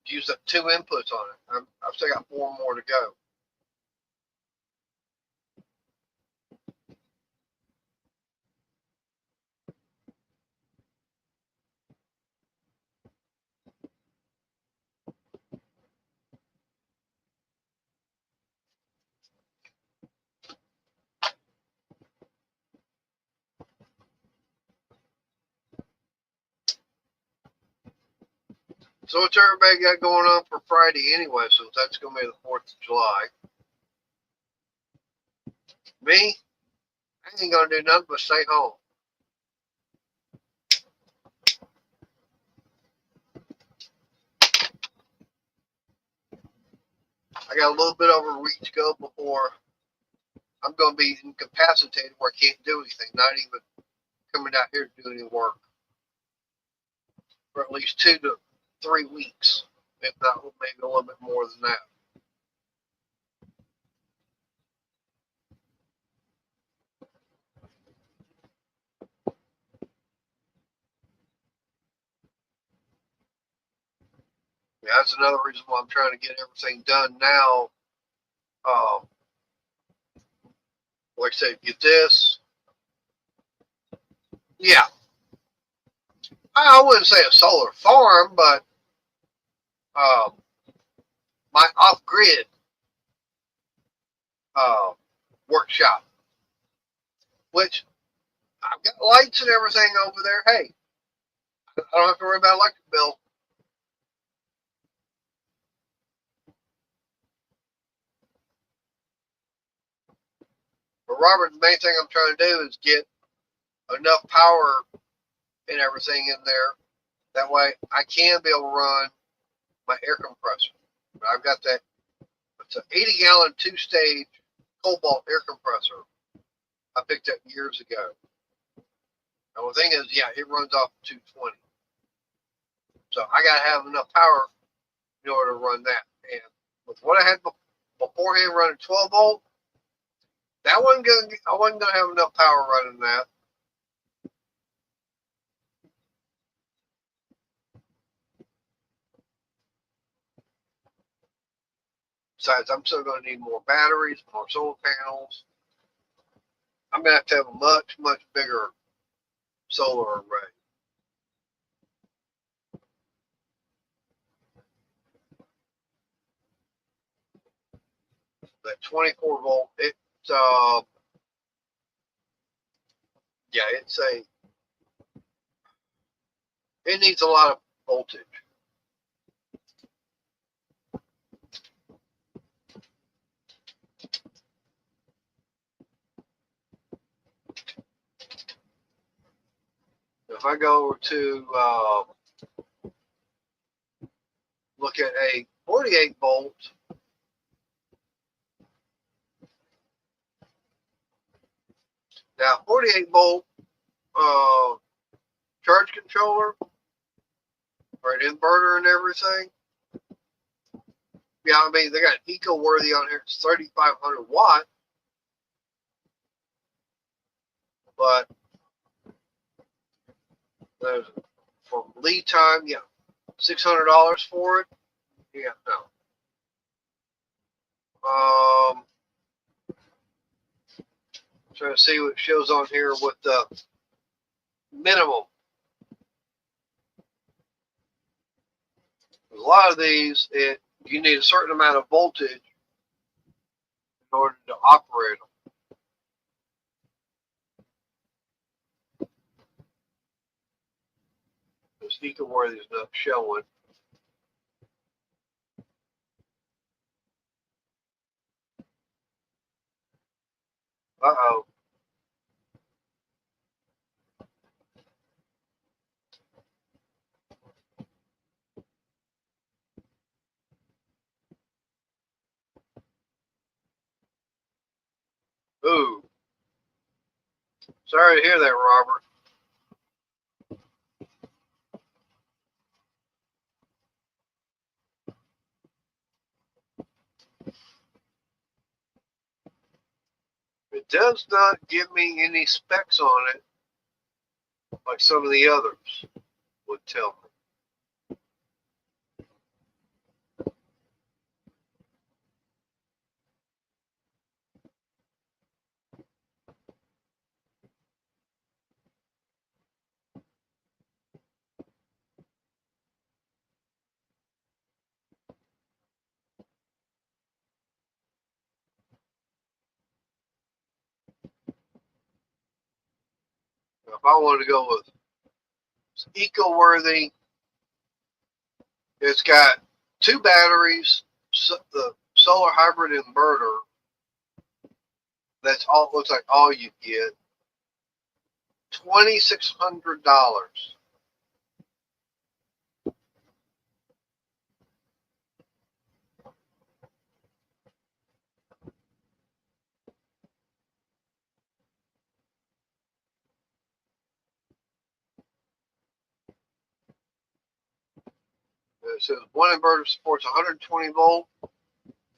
used up 2 inputs on it. I've still got 4 more to go. So what's everybody got going on for Friday anyway, since that's going to be the 4th of July? Me? I ain't going to do nothing but stay home. I got a little bit over a week to go before I'm going to be incapacitated where I can't do anything, not even coming out here to do any work, for at least 2 to 3 weeks, if not maybe a little bit more than that. Yeah, that's another reason why I'm trying to get everything done now. Like I said, get this. Yeah, I wouldn't say a solar farm, but my off-grid workshop, which I've got lights and everything over there. Hey, I don't have to worry about electric bill. But Robert, the main thing I'm trying to do is get enough power and everything in there. That way I can be able to run my air compressor. But I've got that. It's an 80-gallon 2-stage Cobalt air compressor I picked up years ago. And the thing is, yeah, it runs off 220. So I got to have enough power in order to run that. And with what I had beforehand running 12 volt, I wasn't gonna have enough power running that. Besides, I'm still gonna need more batteries, more solar panels. I'm gonna have to have a much, much bigger solar array. That 24 volt, it needs a lot of voltage. If I go over to look at a 48 volt, now 48 volt charge controller or an inverter and everything. Yeah, I mean, they got eco-worthy on here. It's 3,500 watt, but there's for lead time, yeah, $600 for it. Yeah, no. Trying to see what shows on here with the minimum. A lot of these, you need a certain amount of voltage in order to operate them. This eco-worthy is not showing. Uh-oh. Ooh. Sorry to hear that, Robert. It does not give me any specs on it like some of the others would tell me. Now, if I wanted to go with eco-worthy, it's got 2 batteries, the solar hybrid inverter. That's all. Looks like all you get. $2,600. It says one inverter supports 120 volt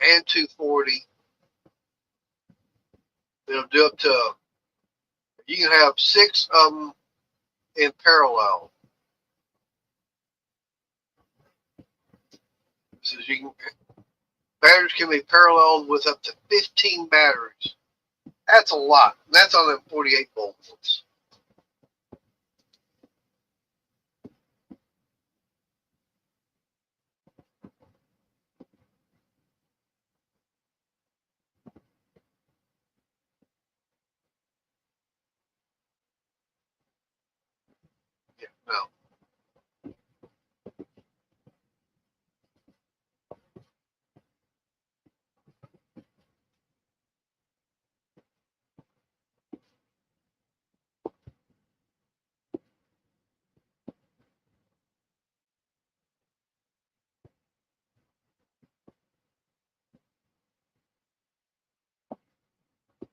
and 240. It'll do up to, you can have 6 of them in parallel. It says batteries can be paralleled with up to 15 batteries. That's a lot. That's on them 48 volt ones. Yeah, no.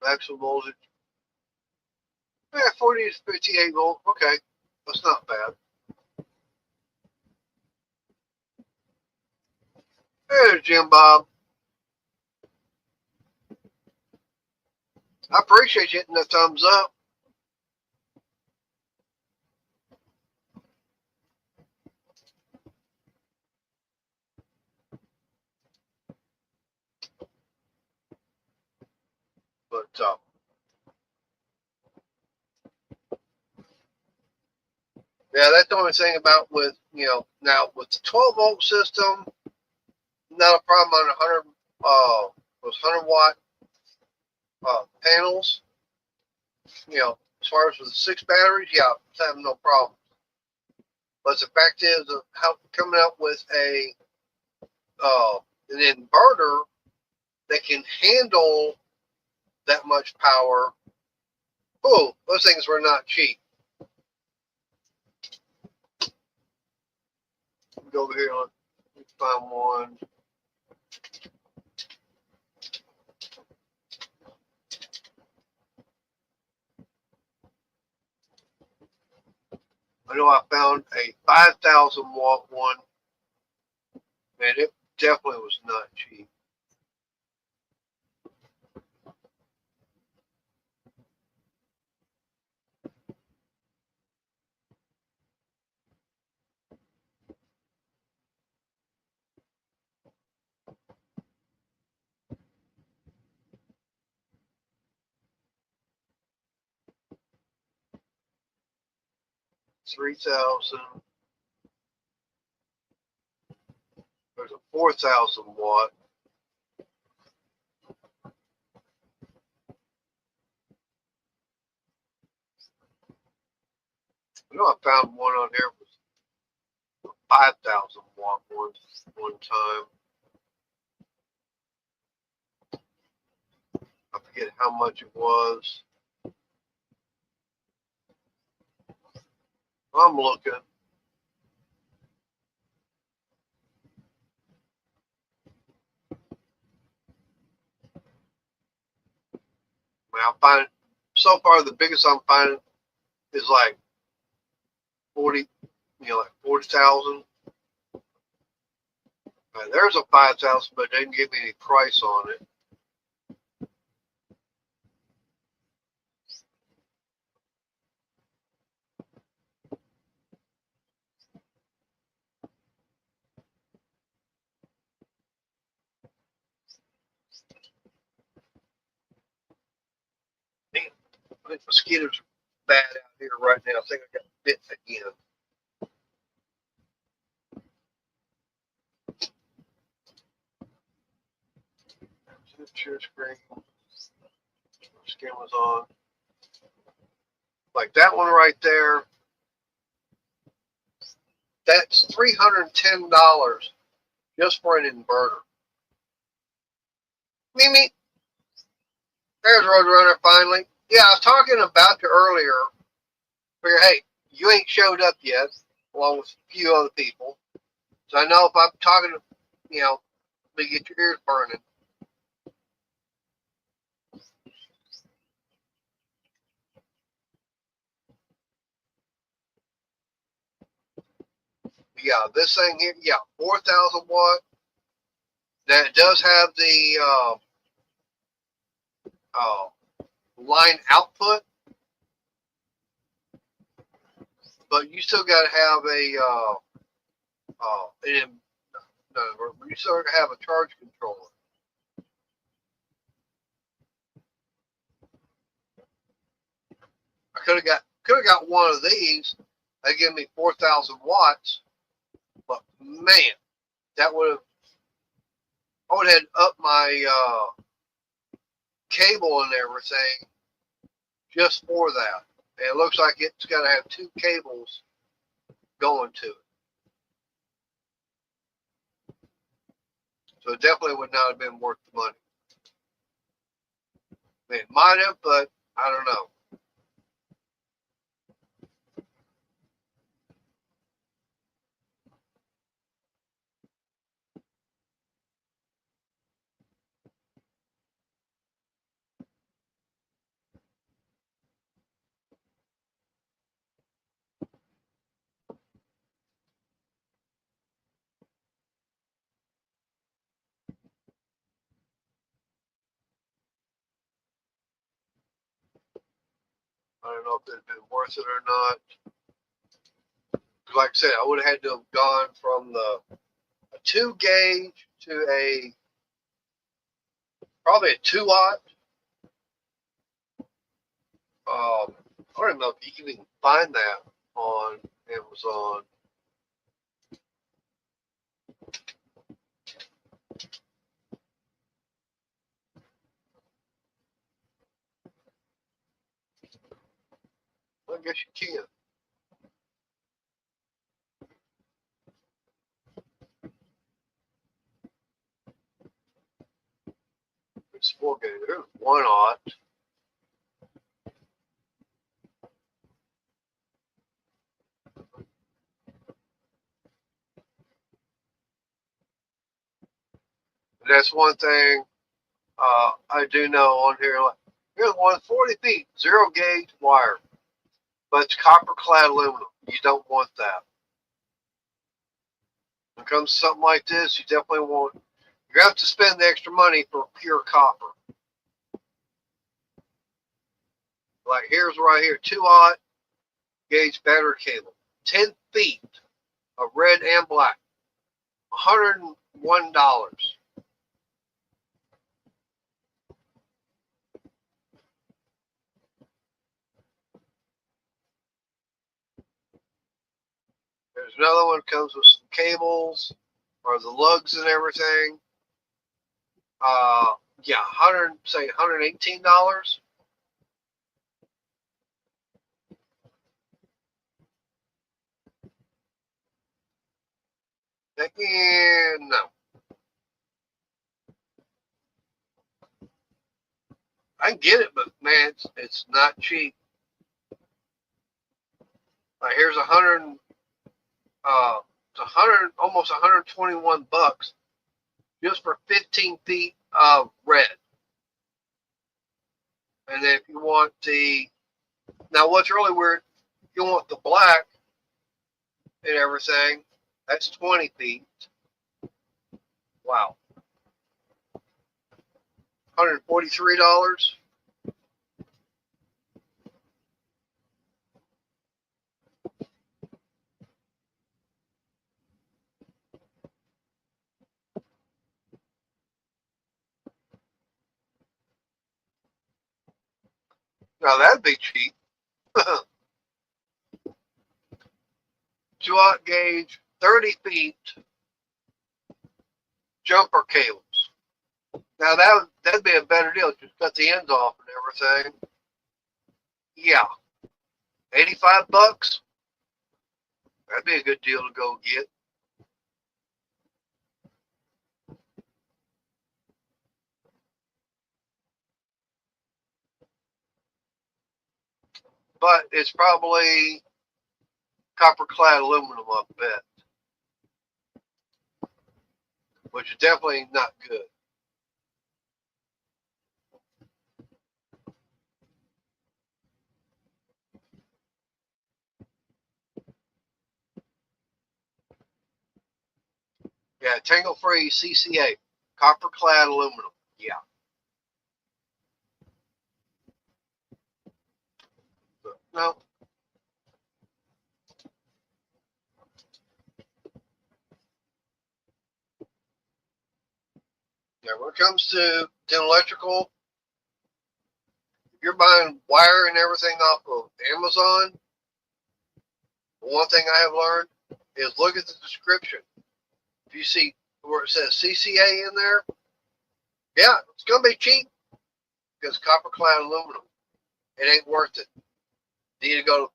Maximum voltage. Yeah, 40 to 58 volt. Okay, that's not bad. There's Jim Bob. I appreciate you hitting the thumbs up. But yeah, that's the only thing about with now with the 12-volt system, not a problem on 100 panels. As far as with the 6 batteries, yeah, it's having no problem. But the fact is, how coming up with an inverter that can handle that much power. Oh, those things were not cheap. Go over here. Let's find one. I know I found a 5,000 watt one. Man, it definitely was not cheap. $3,000. There's a 4,000 watt. I know I found one on here with 5,000 watt one time. I forget how much it was. I'm looking. I find so far the biggest I'm finding is like 40, like 40,000. There's a 5,000, but they didn't give me any price on it. Man, I think mosquitoes are bad out here right now. I think I got bit again. Share screen. Skin was on. Like that one right there. That's $310 just for an inverter. Mimi, there's Roadrunner finally. Yeah, I was talking about you earlier. Where hey, you ain't showed up yet, along with a few other people. So I know if I'm talking to, they get your ears burning. Yeah, this thing here, yeah, 4,000 watt. Now it does have the line output, but you still got to have you still got to have a charge controller. I could have got one of these. They give me 4,000 watts, but man, that would have I would have up my cable and everything just for that. And it looks like it's got to have 2 cables going to it. So it definitely would not have been worth the money. It might have, but I don't know. I don't know if it'd been worth it or not. Like I said, I would have had to have gone from a 2 gauge to probably a 2-aught. I don't even know if you can even find that on Amazon. I guess you can. It's 4 gauge. There's 1-aught. That's one thing I do know on here. Like, here's one 40 feet, 0 gauge wire, but it's copper clad aluminum. You don't want that. When it comes to something like this, you definitely want. You have to spend the extra money for pure copper. Like here's right here, 2-aught gauge battery cable, 10 feet of red and black, $101. There's another one that comes with some cables or the lugs and everything. Yeah, $118. And no, I can get it, but man, it's not cheap. Here's almost 121 bucks just for 15 feet of red. And then if you want now what's really weird, you want the black and everything, that's 20 feet. Wow. $143. Now that'd be cheap. 2-aught gauge, 30 feet jumper cables. Now that'd be a better deal. Just cut the ends off and everything. Yeah, 85 bucks. That'd be a good deal to go get. But it's probably copper clad aluminum, I bet, which is definitely not good. Yeah, tangle free CCA, copper clad aluminum. Yeah. But no. Yeah, when it comes to electrical, if you're buying wire and everything off of Amazon, one thing I have learned is look at the description. If you see where it says CCA in there, yeah, it's going to be cheap because copper clad aluminum. It ain't worth it. You need to go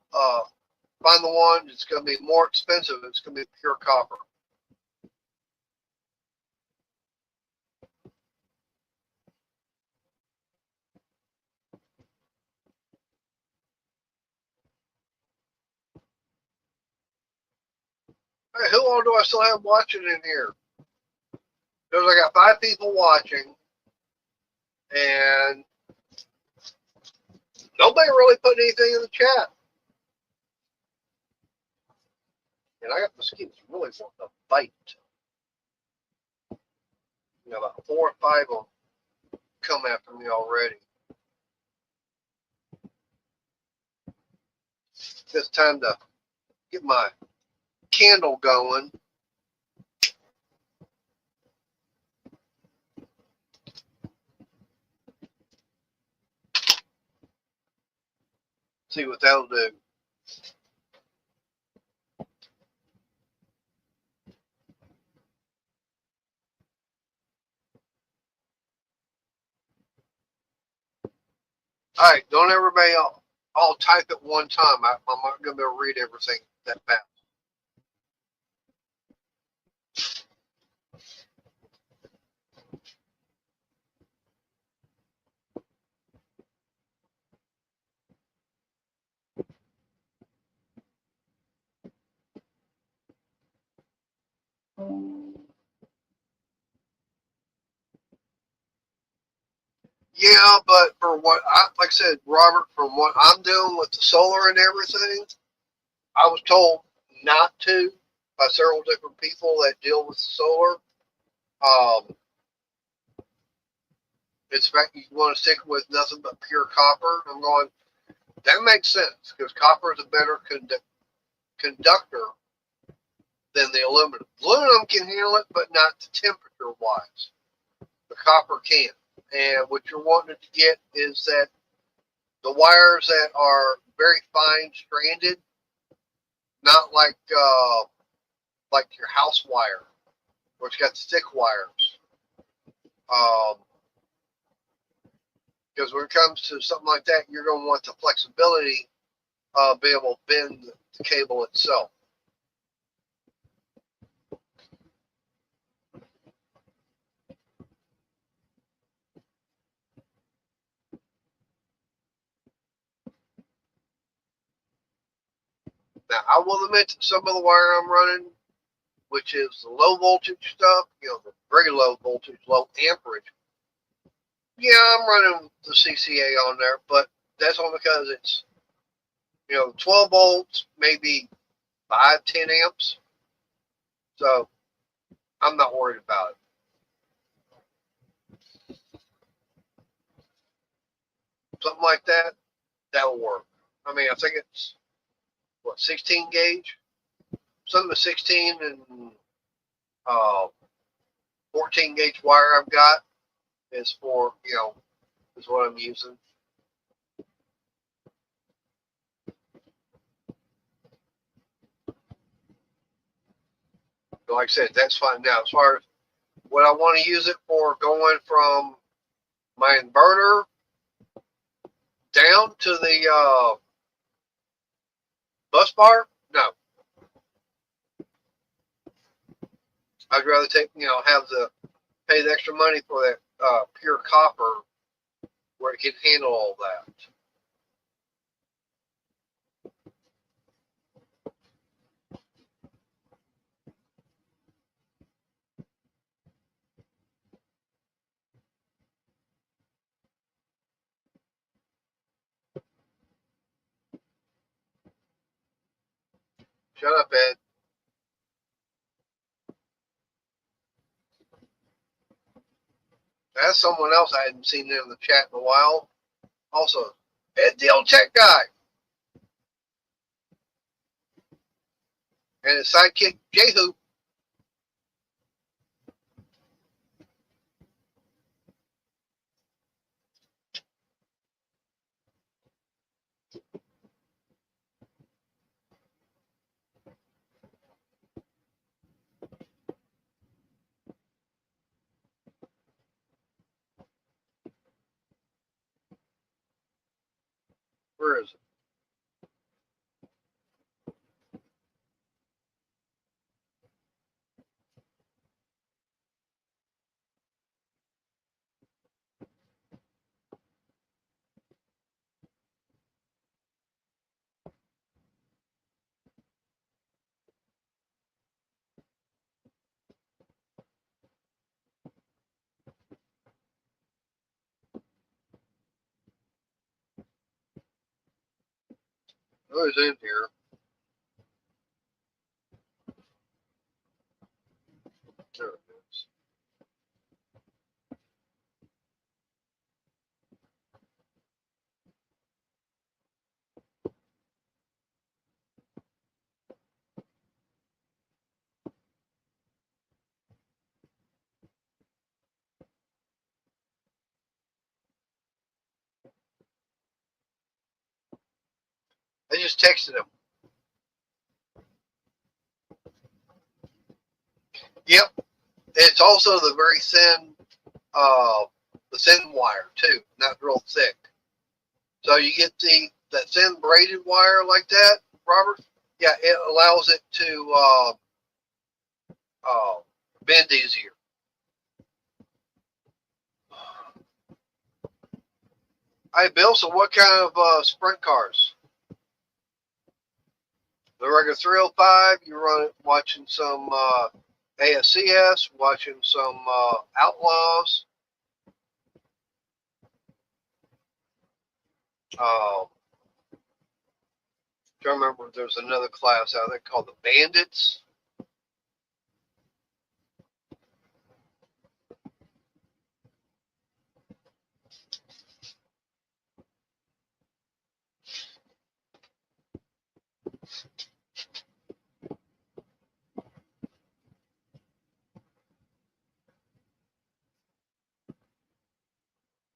find the one that's going to be more expensive. It's going to be pure copper. Hey, who all do I still have watching in here? Because I got 5 people watching, and nobody really put anything in the chat. And I got mosquitoes really wanting to bite. About 4 or 5 of them come after me already. it's time to get my candle going. See what that'll do. All right, don't everybody all type at one time. I'm not going to be able to read everything that fast. Yeah, but for what like I said, Robert, from what I'm doing with the solar and everything, I was told not to by several different people that deal with solar. Um, it's fact you want to stick with nothing but pure copper. I'm going. That makes sense because copper is a better conductor than the aluminum. Aluminum can handle it, but not the temperature wise. The copper can. And what you're wanting to get is that the wires that are very fine stranded, not like your house wire, which got thick wires. Because when it comes to something like that, you're going to want the flexibility of being able to bend the cable itself. Now, I will admit that some of the wire I'm running, which is the low voltage stuff, the very low voltage, low amperage. Yeah, I'm running the CCA on there, but that's only because it's, 12 volts, maybe 5, 10 amps. So I'm not worried about it. Something like that, that'll work. I mean, I think it's, 16 gauge? Something with 16 and 14 gauge wire I've got is for, is what I'm using. But like I said, that's fine. Now, as far as what I want to use it for, going from my inverter down to the bus bar, no. I'd rather have pay the extra money for that pure copper where it can handle all that. Shut up, Ed. That's someone else I hadn't seen in the chat in a while. Also, Ed, the old tech guy, and his sidekick Jehu. Where is it? Oh, he's in here. There it is. I just texted him. Yep. It's also the very thin, the thin wire too, not real thick. So you get that thin braided wire like that, Robert. Yeah, it allows it to bend easier. Hey, Bill. So what kind of sprint cars? The regular 305. You're watching some ASCS, watching some Outlaws. I remember there's another class out there called the Bandits.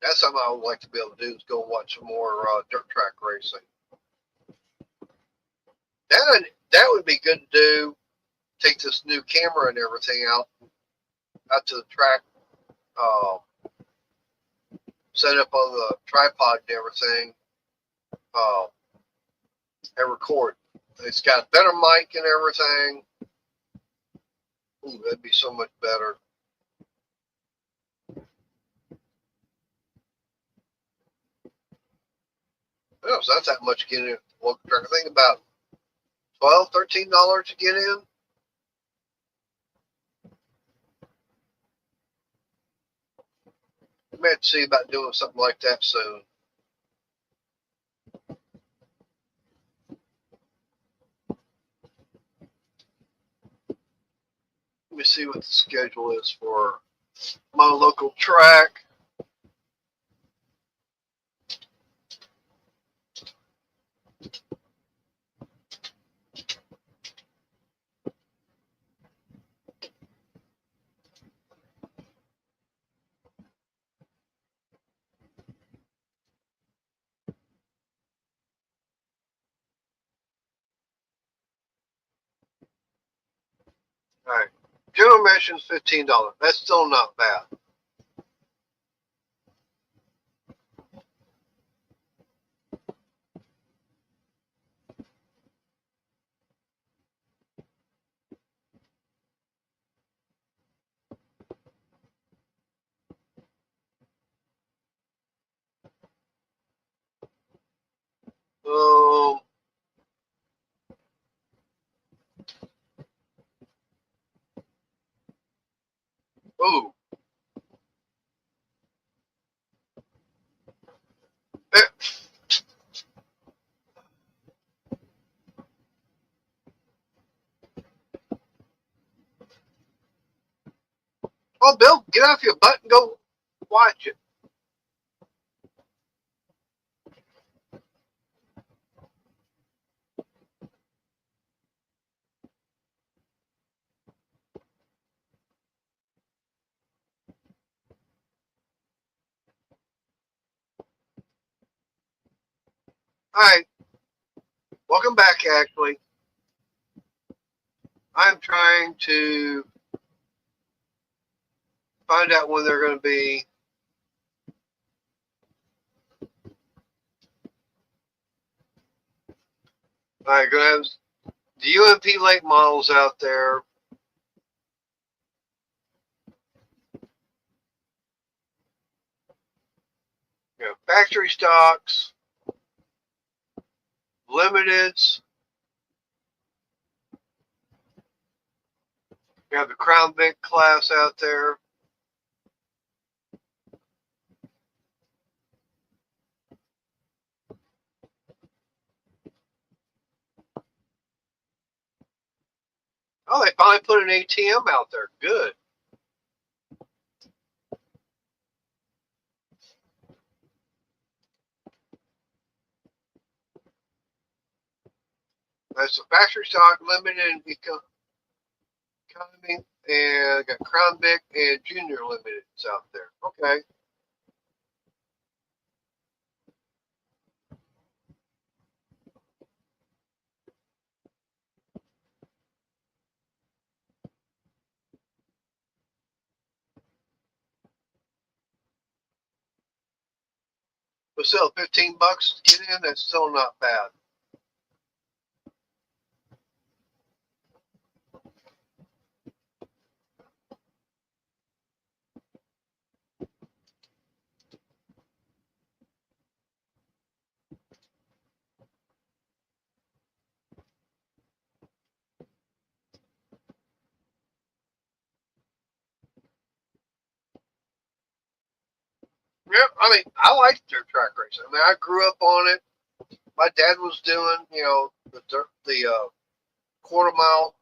That's something I would like to be able to do is go watch some more dirt track racing. That would be good to do. Take this new camera and everything out to the track, uh, set up on the tripod and everything, and record. It's got a better mic and everything. Ooh, that'd be so much better. Oh, so that's that much to get in. Well, I think about $12, $13 to get in. We may have to see about doing something like that soon. Let me see what the schedule is for my local track. All right. General admission is $15. That's still not bad. Um, ooh. Eh, oh, Bill, get off your butt and go watch it. All right. Welcome back, Ashley. I'm trying to find out when they're going to be. All right, going to have the UMP late models out there. You know, factory stocks, limiteds. You have the Crown Vic class out there. Oh, they finally put an ATM out there. Good. That's the factory stock, limited, and economy, and got Crown Vic and Junior Limiteds out there. Okay. But still, $15 to get in, that's still not bad. Yeah, I mean, I like dirt track racing. I mean, I grew up on it. My dad was doing, the quarter mile.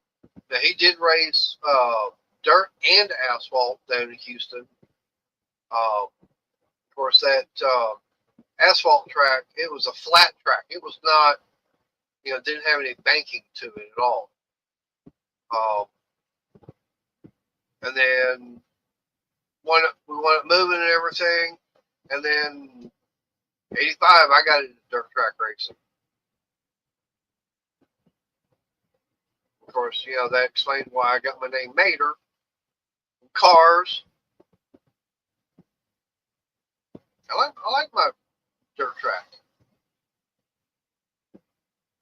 Now, he did race dirt and asphalt down in Houston. Of course, that asphalt track, it was a flat track. It was not, didn't have any banking to it at all. And then we went moving and everything. And then 85, I got into dirt track racing. Of course, that explains why I got my name Mater. Cars. I like my dirt track.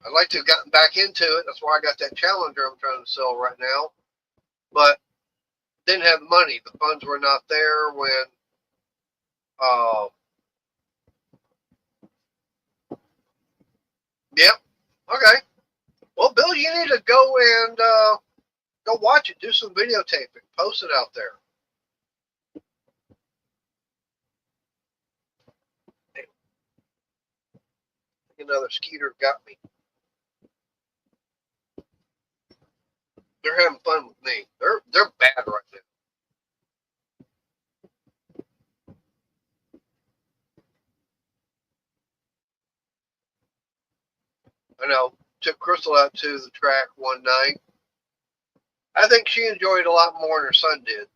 I'd like to have gotten back into it. That's why I got that Challenger I'm trying to sell right now. But didn't have money. The funds were not there when yep. Okay. Well, Bill, you need to go and go watch it. Do some videotaping. Post it out there. Another skeeter got me. They're having fun with me. They're bad right now. I know. Took Crystal out to the track one night. I think she enjoyed it a lot more than her son did.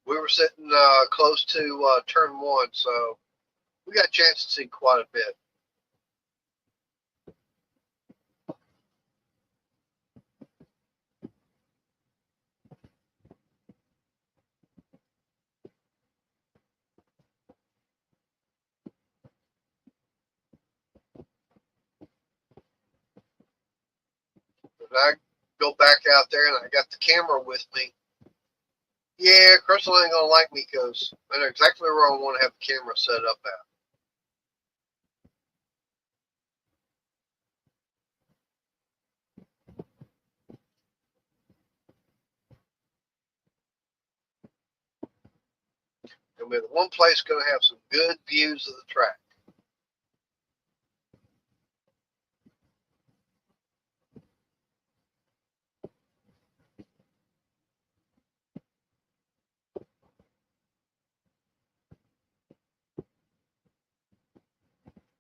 We were sitting close to turn one, so we got a chance to see quite a bit. But I go back out there and I got the camera with me. Yeah, Crystal ain't gonna like me because I know exactly where I want to have the camera set up at. Gonna be the one place gonna have some good views of the track.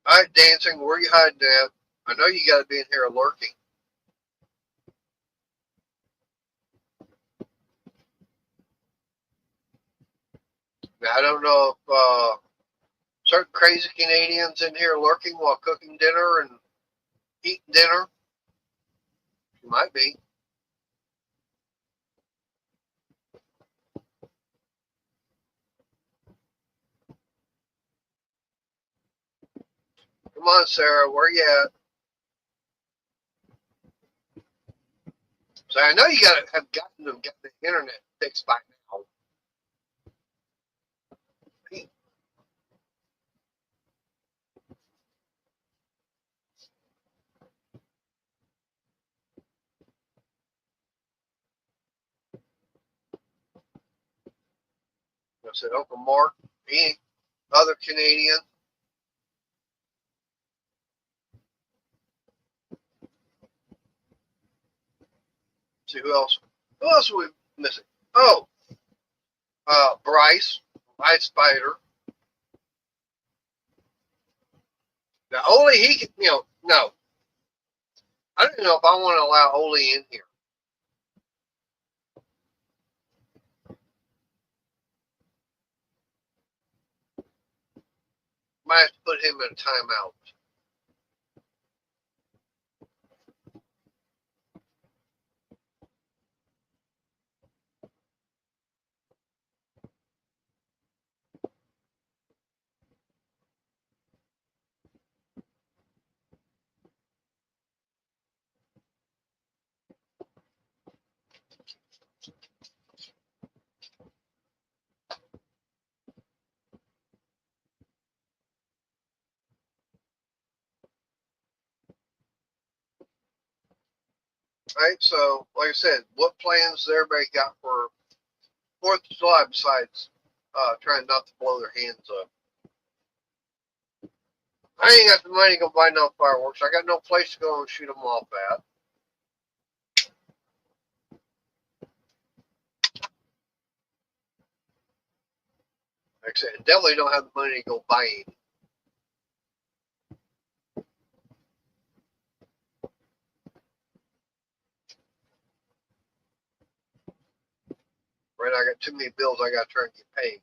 All right, dancing, where you hiding at? I know you got to be in here lurking. Now, I don't know if certain crazy Canadians in here lurking while cooking dinner and eating dinner. You might be. Come on, Sarah, where you at? So I know you got to have gotten them, got the internet fixed by now. I said, Uncle Mark, he other Canadian. See who else? Who else are we missing? Oh, Bryce, White Spider. Now, only he can, no. I don't know if I want to allow Oli in here. Might have to put him in a timeout. Right? So, like I said, what plans has everybody got for 4th of July besides trying not to blow their hands up? I ain't got the money to go buy no fireworks. I got no place to go and shoot them off at. Like I said, definitely don't have the money to go buy any. Right? I got too many bills I got to try and get paid.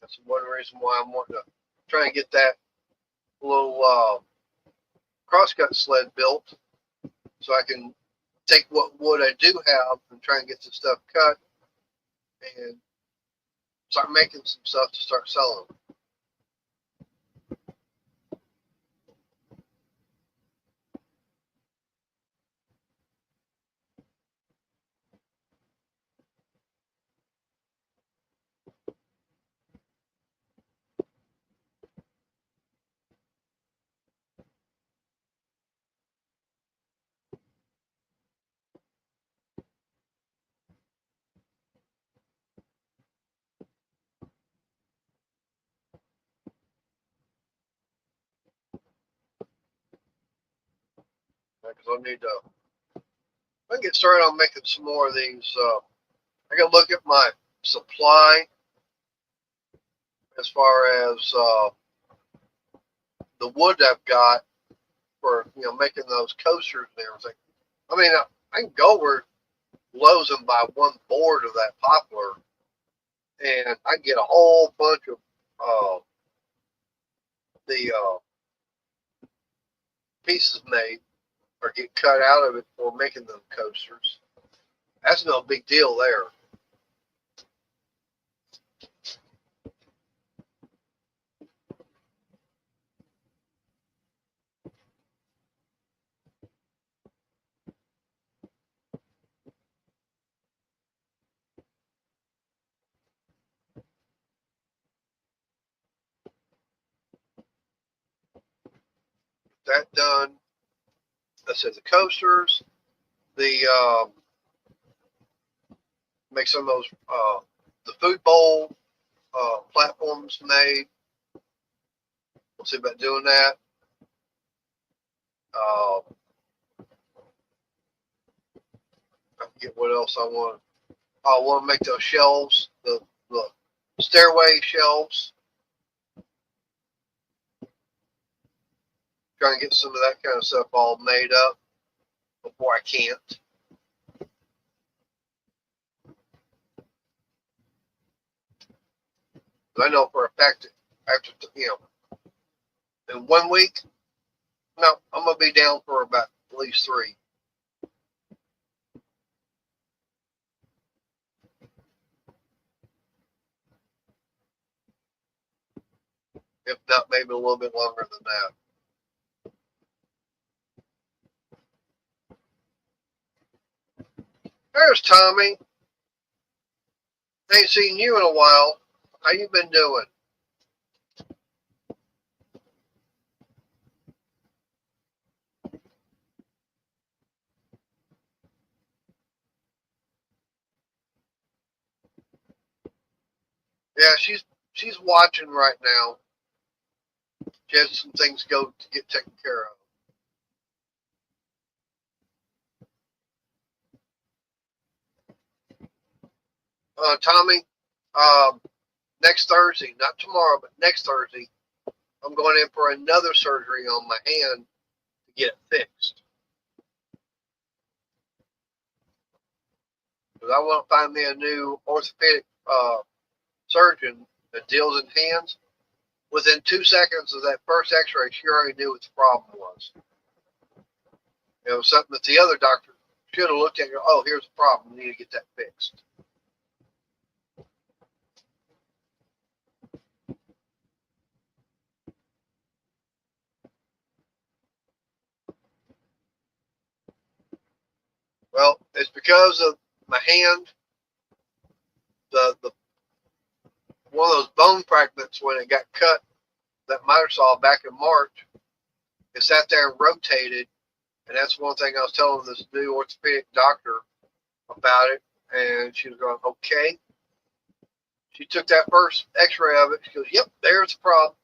That's one reason why I'm wanting to try and get that little crosscut sled built so I can take what wood I do have and try and get some stuff cut and start making some stuff to start selling. Because I need to I get started on making some more of these. I got to look at my supply as far as the wood I've got for making those coasters and everything. I mean, I can go over Lowe's and buy one board of that poplar, and I can get a whole bunch of the pieces made or get cut out of it for making them coasters. That's no big deal there. That done. I said the coasters, the make some of those the food bowl platforms made. We'll see about doing that. Uh, I forget what else I want. I want to make those shelves, the stairway shelves. Trying to get some of that kind of stuff all made up before I can't. But I know for a fact that after in 1 week, no, I'm gonna be down for about at least 3. If not, maybe a little bit longer than that. There's Tommy. Ain't seen you in a while. How you been doing? Yeah, she's watching right now. She has some things to go to get taken care of. Tommy, um, next Thursday, not tomorrow, but next Thursday, I'm going in for another surgery on my hand to get it fixed. Because I want to find me a new orthopedic surgeon that deals in hands. Within 2 seconds of that first x-ray, she already knew what the problem was. It was something that the other doctor should have looked at and go, oh, here's the problem. We need to get that fixed. Well, it's because of my hand, the one of those bone fragments when it got cut, that miter saw back in March, it sat there and rotated And that's one thing I was telling this new orthopedic doctor about it. And she was going, okay. She took that first x-ray of it. She goes, yep, there's the problem.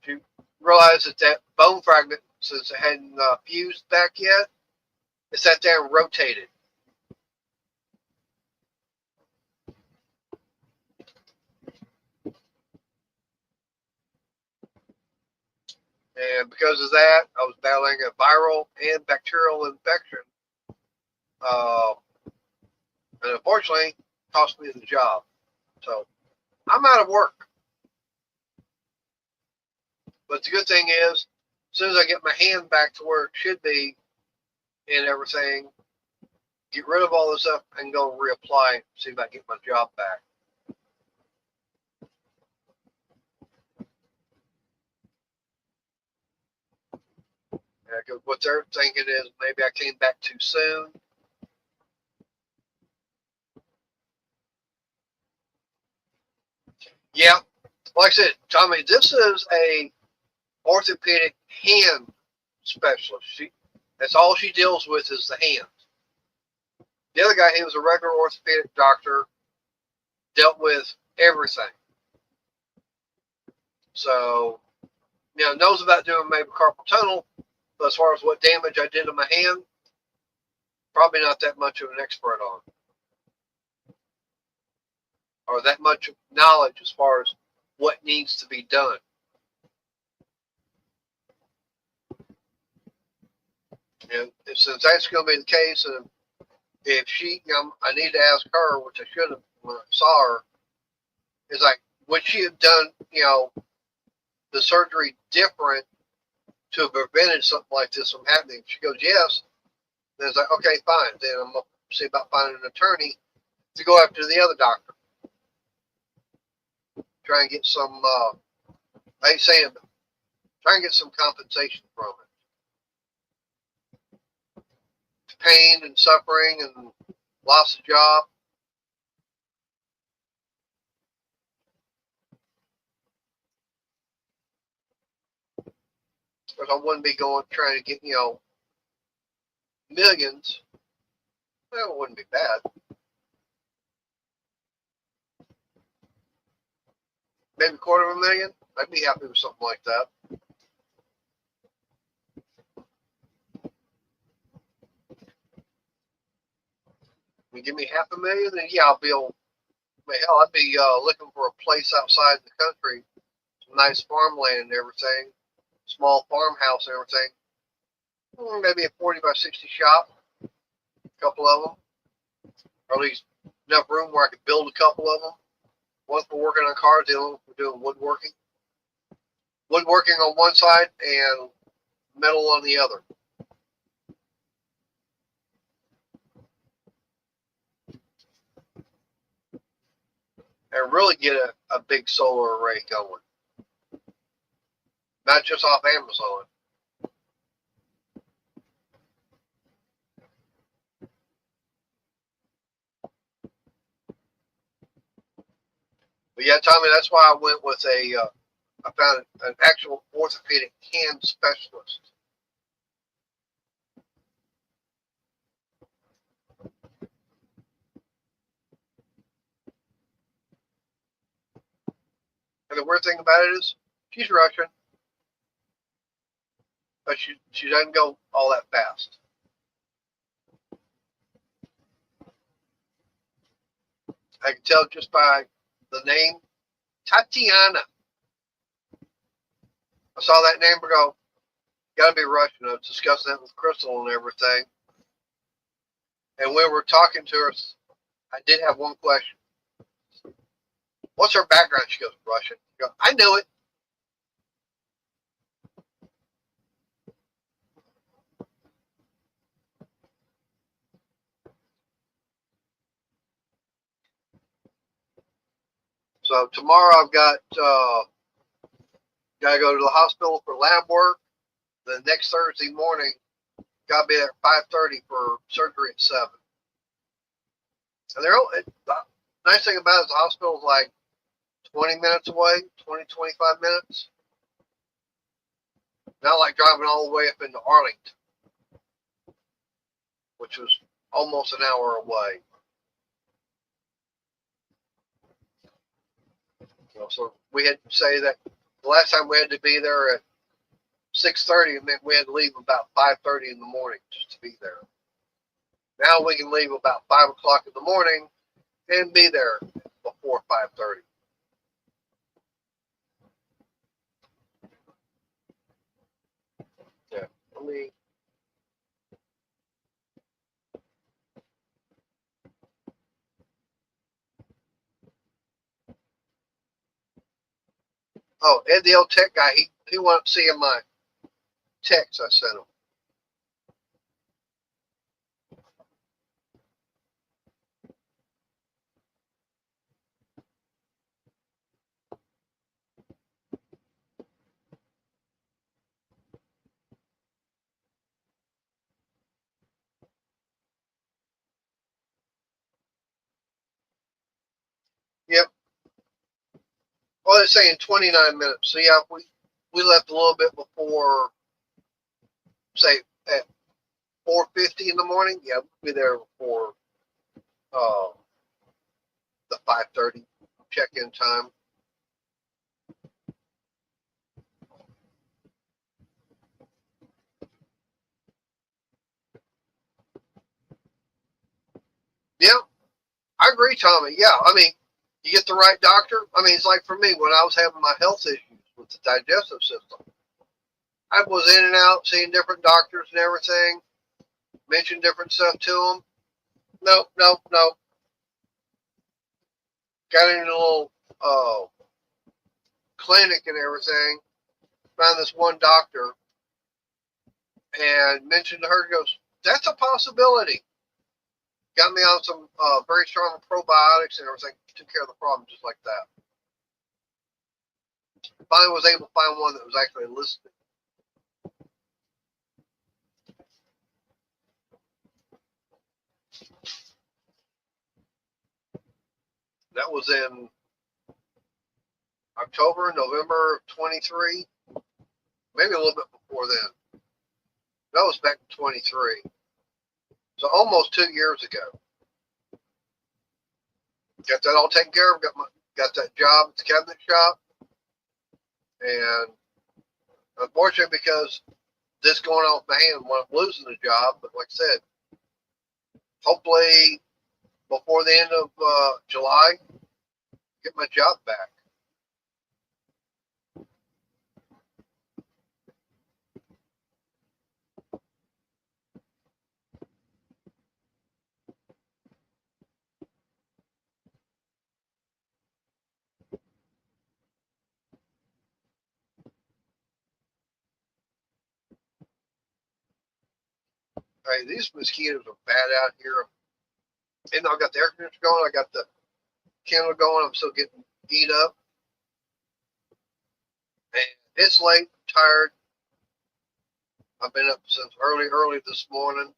She realized that that bone fragment, since it hadn't fused back yet, it sat there and rotated. And because of that, I was battling a viral and bacterial infection. Uh, and unfortunately, cost me the job. So I'm out of work. But the good thing is, as soon as I get my hand back to where it should be and everything, get rid of all this stuff and go reapply, see if I can get my job back. Because what they're thinking is maybe I came back too soon. Yeah, like I said, Tommy, this is a orthopedic hand specialist. That's all she deals with is the hands. The other guy, he was a regular orthopedic doctor, dealt with everything. So, knows about doing maybe carpal tunnel, but as far as what damage I did to my hand, probably not that much of an expert on, or that much knowledge as far as what needs to be done. And since that's going to be the case, and if she, I need to ask her, which I should have when I saw her, is like, would she have done, the surgery different to have prevented something like this from happening? She goes, yes. Then it's like, okay, fine. Then I'm going to see about finding an attorney to go after the other doctor. Try and get some, I ain't saying, but try and get some compensation from it. Pain and suffering and loss of job. Because I wouldn't be going trying to get, millions. Well, it wouldn't be bad. Maybe $250,000. I'd be happy with something like that. You give me $500,000, then yeah, I'll be able. Hell, I'd be looking for a place outside the country, some nice farmland and everything, small farmhouse and everything. Maybe a 40 by 60 shop, a couple of them, or at least enough room where I could build a couple of them. One for working on cars, the other one for doing woodworking. Woodworking on one side and metal on the other. And really get a big solar array going. Not just off Amazon. But yeah, Tommy, that's why I went with I found an actual orthopedic hand specialist. And the weird thing about it is, she's Russian, but she doesn't go all that fast. I can tell just by the name, Tatiana. I saw that name and go, gotta be Russian. I was discussing that with Crystal and everything. And when we were talking to her, I did have one question. What's her background? She goes, Russian. I go, I knew it. So tomorrow I've got to go to the hospital for lab work. The next Thursday morning, got to be there at 5:30 for surgery at 7. And the nice thing about it is the hospital is like 20 minutes away, 20, 25 minutes. Not like driving all the way up into Arlington, which was almost an hour away. So we had to say that the last time we had to be there at 6:30, and then we had to leave about 5:30 in the morning just to be there. Now we can leave about 5 o'clock in the morning and be there before 5:30. Yeah, I mean, oh, Ed, the old tech guy, he wanted to see my text I sent him. Yep. Well, they're saying 29 minutes. So yeah, we left a little bit before, say, at 4:50 in the morning. Yeah, we'll be there before uh, the 5:30 check-in time. Yeah, I agree, Tommy. Yeah, I mean, you get the right doctor. I mean, it's like for me when I was having my health issues with the digestive system. I was in and out, seeing different doctors and everything, mentioned different stuff to them. Nope, nope, nope. Got in a little clinic and everything. Found this one doctor and mentioned to her, goes, that's a possibility. Got me on some very strong probiotics and everything. Took care of the problem just like that. Finally was able to find one that was actually listed. That was in October, November of 23, maybe a little bit before then. That was back in 23. So almost 2 years ago. Got that all taken care of. Got that job at the cabinet shop. And unfortunately, because this going off my hand, I'm losing the job. But like I said, hopefully before the end of July, get my job back. Hey, these mosquitoes are bad out here. And I got the air conditioner going. I got the candle going. I'm still getting heat up. And it's late, tired. I've been up since early this morning.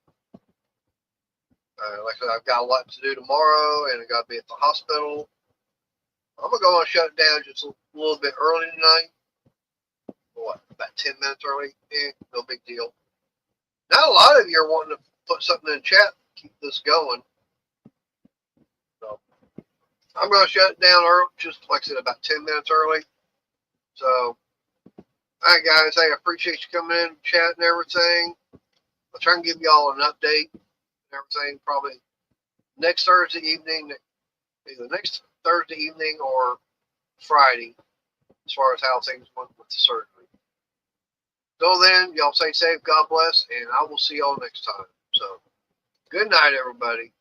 Like I said, I've got a lot to do tomorrow, and I got to be at the hospital. I'm gonna go and shut it down just a little bit early tonight. What, about 10 minutes early? No big deal. Now a lot of you are wanting to put something in chat to keep this going. So I'm gonna shut it down early, just like I said, about 10 minutes early. So, all right, guys. Hey, I appreciate you coming in, chat and everything. I'll try and give y'all an update and everything probably next Thursday evening, either next Thursday evening or Friday, as far as how things went with the surgery. Till then, y'all stay safe, God bless, and I will see y'all next time. So, good night, everybody.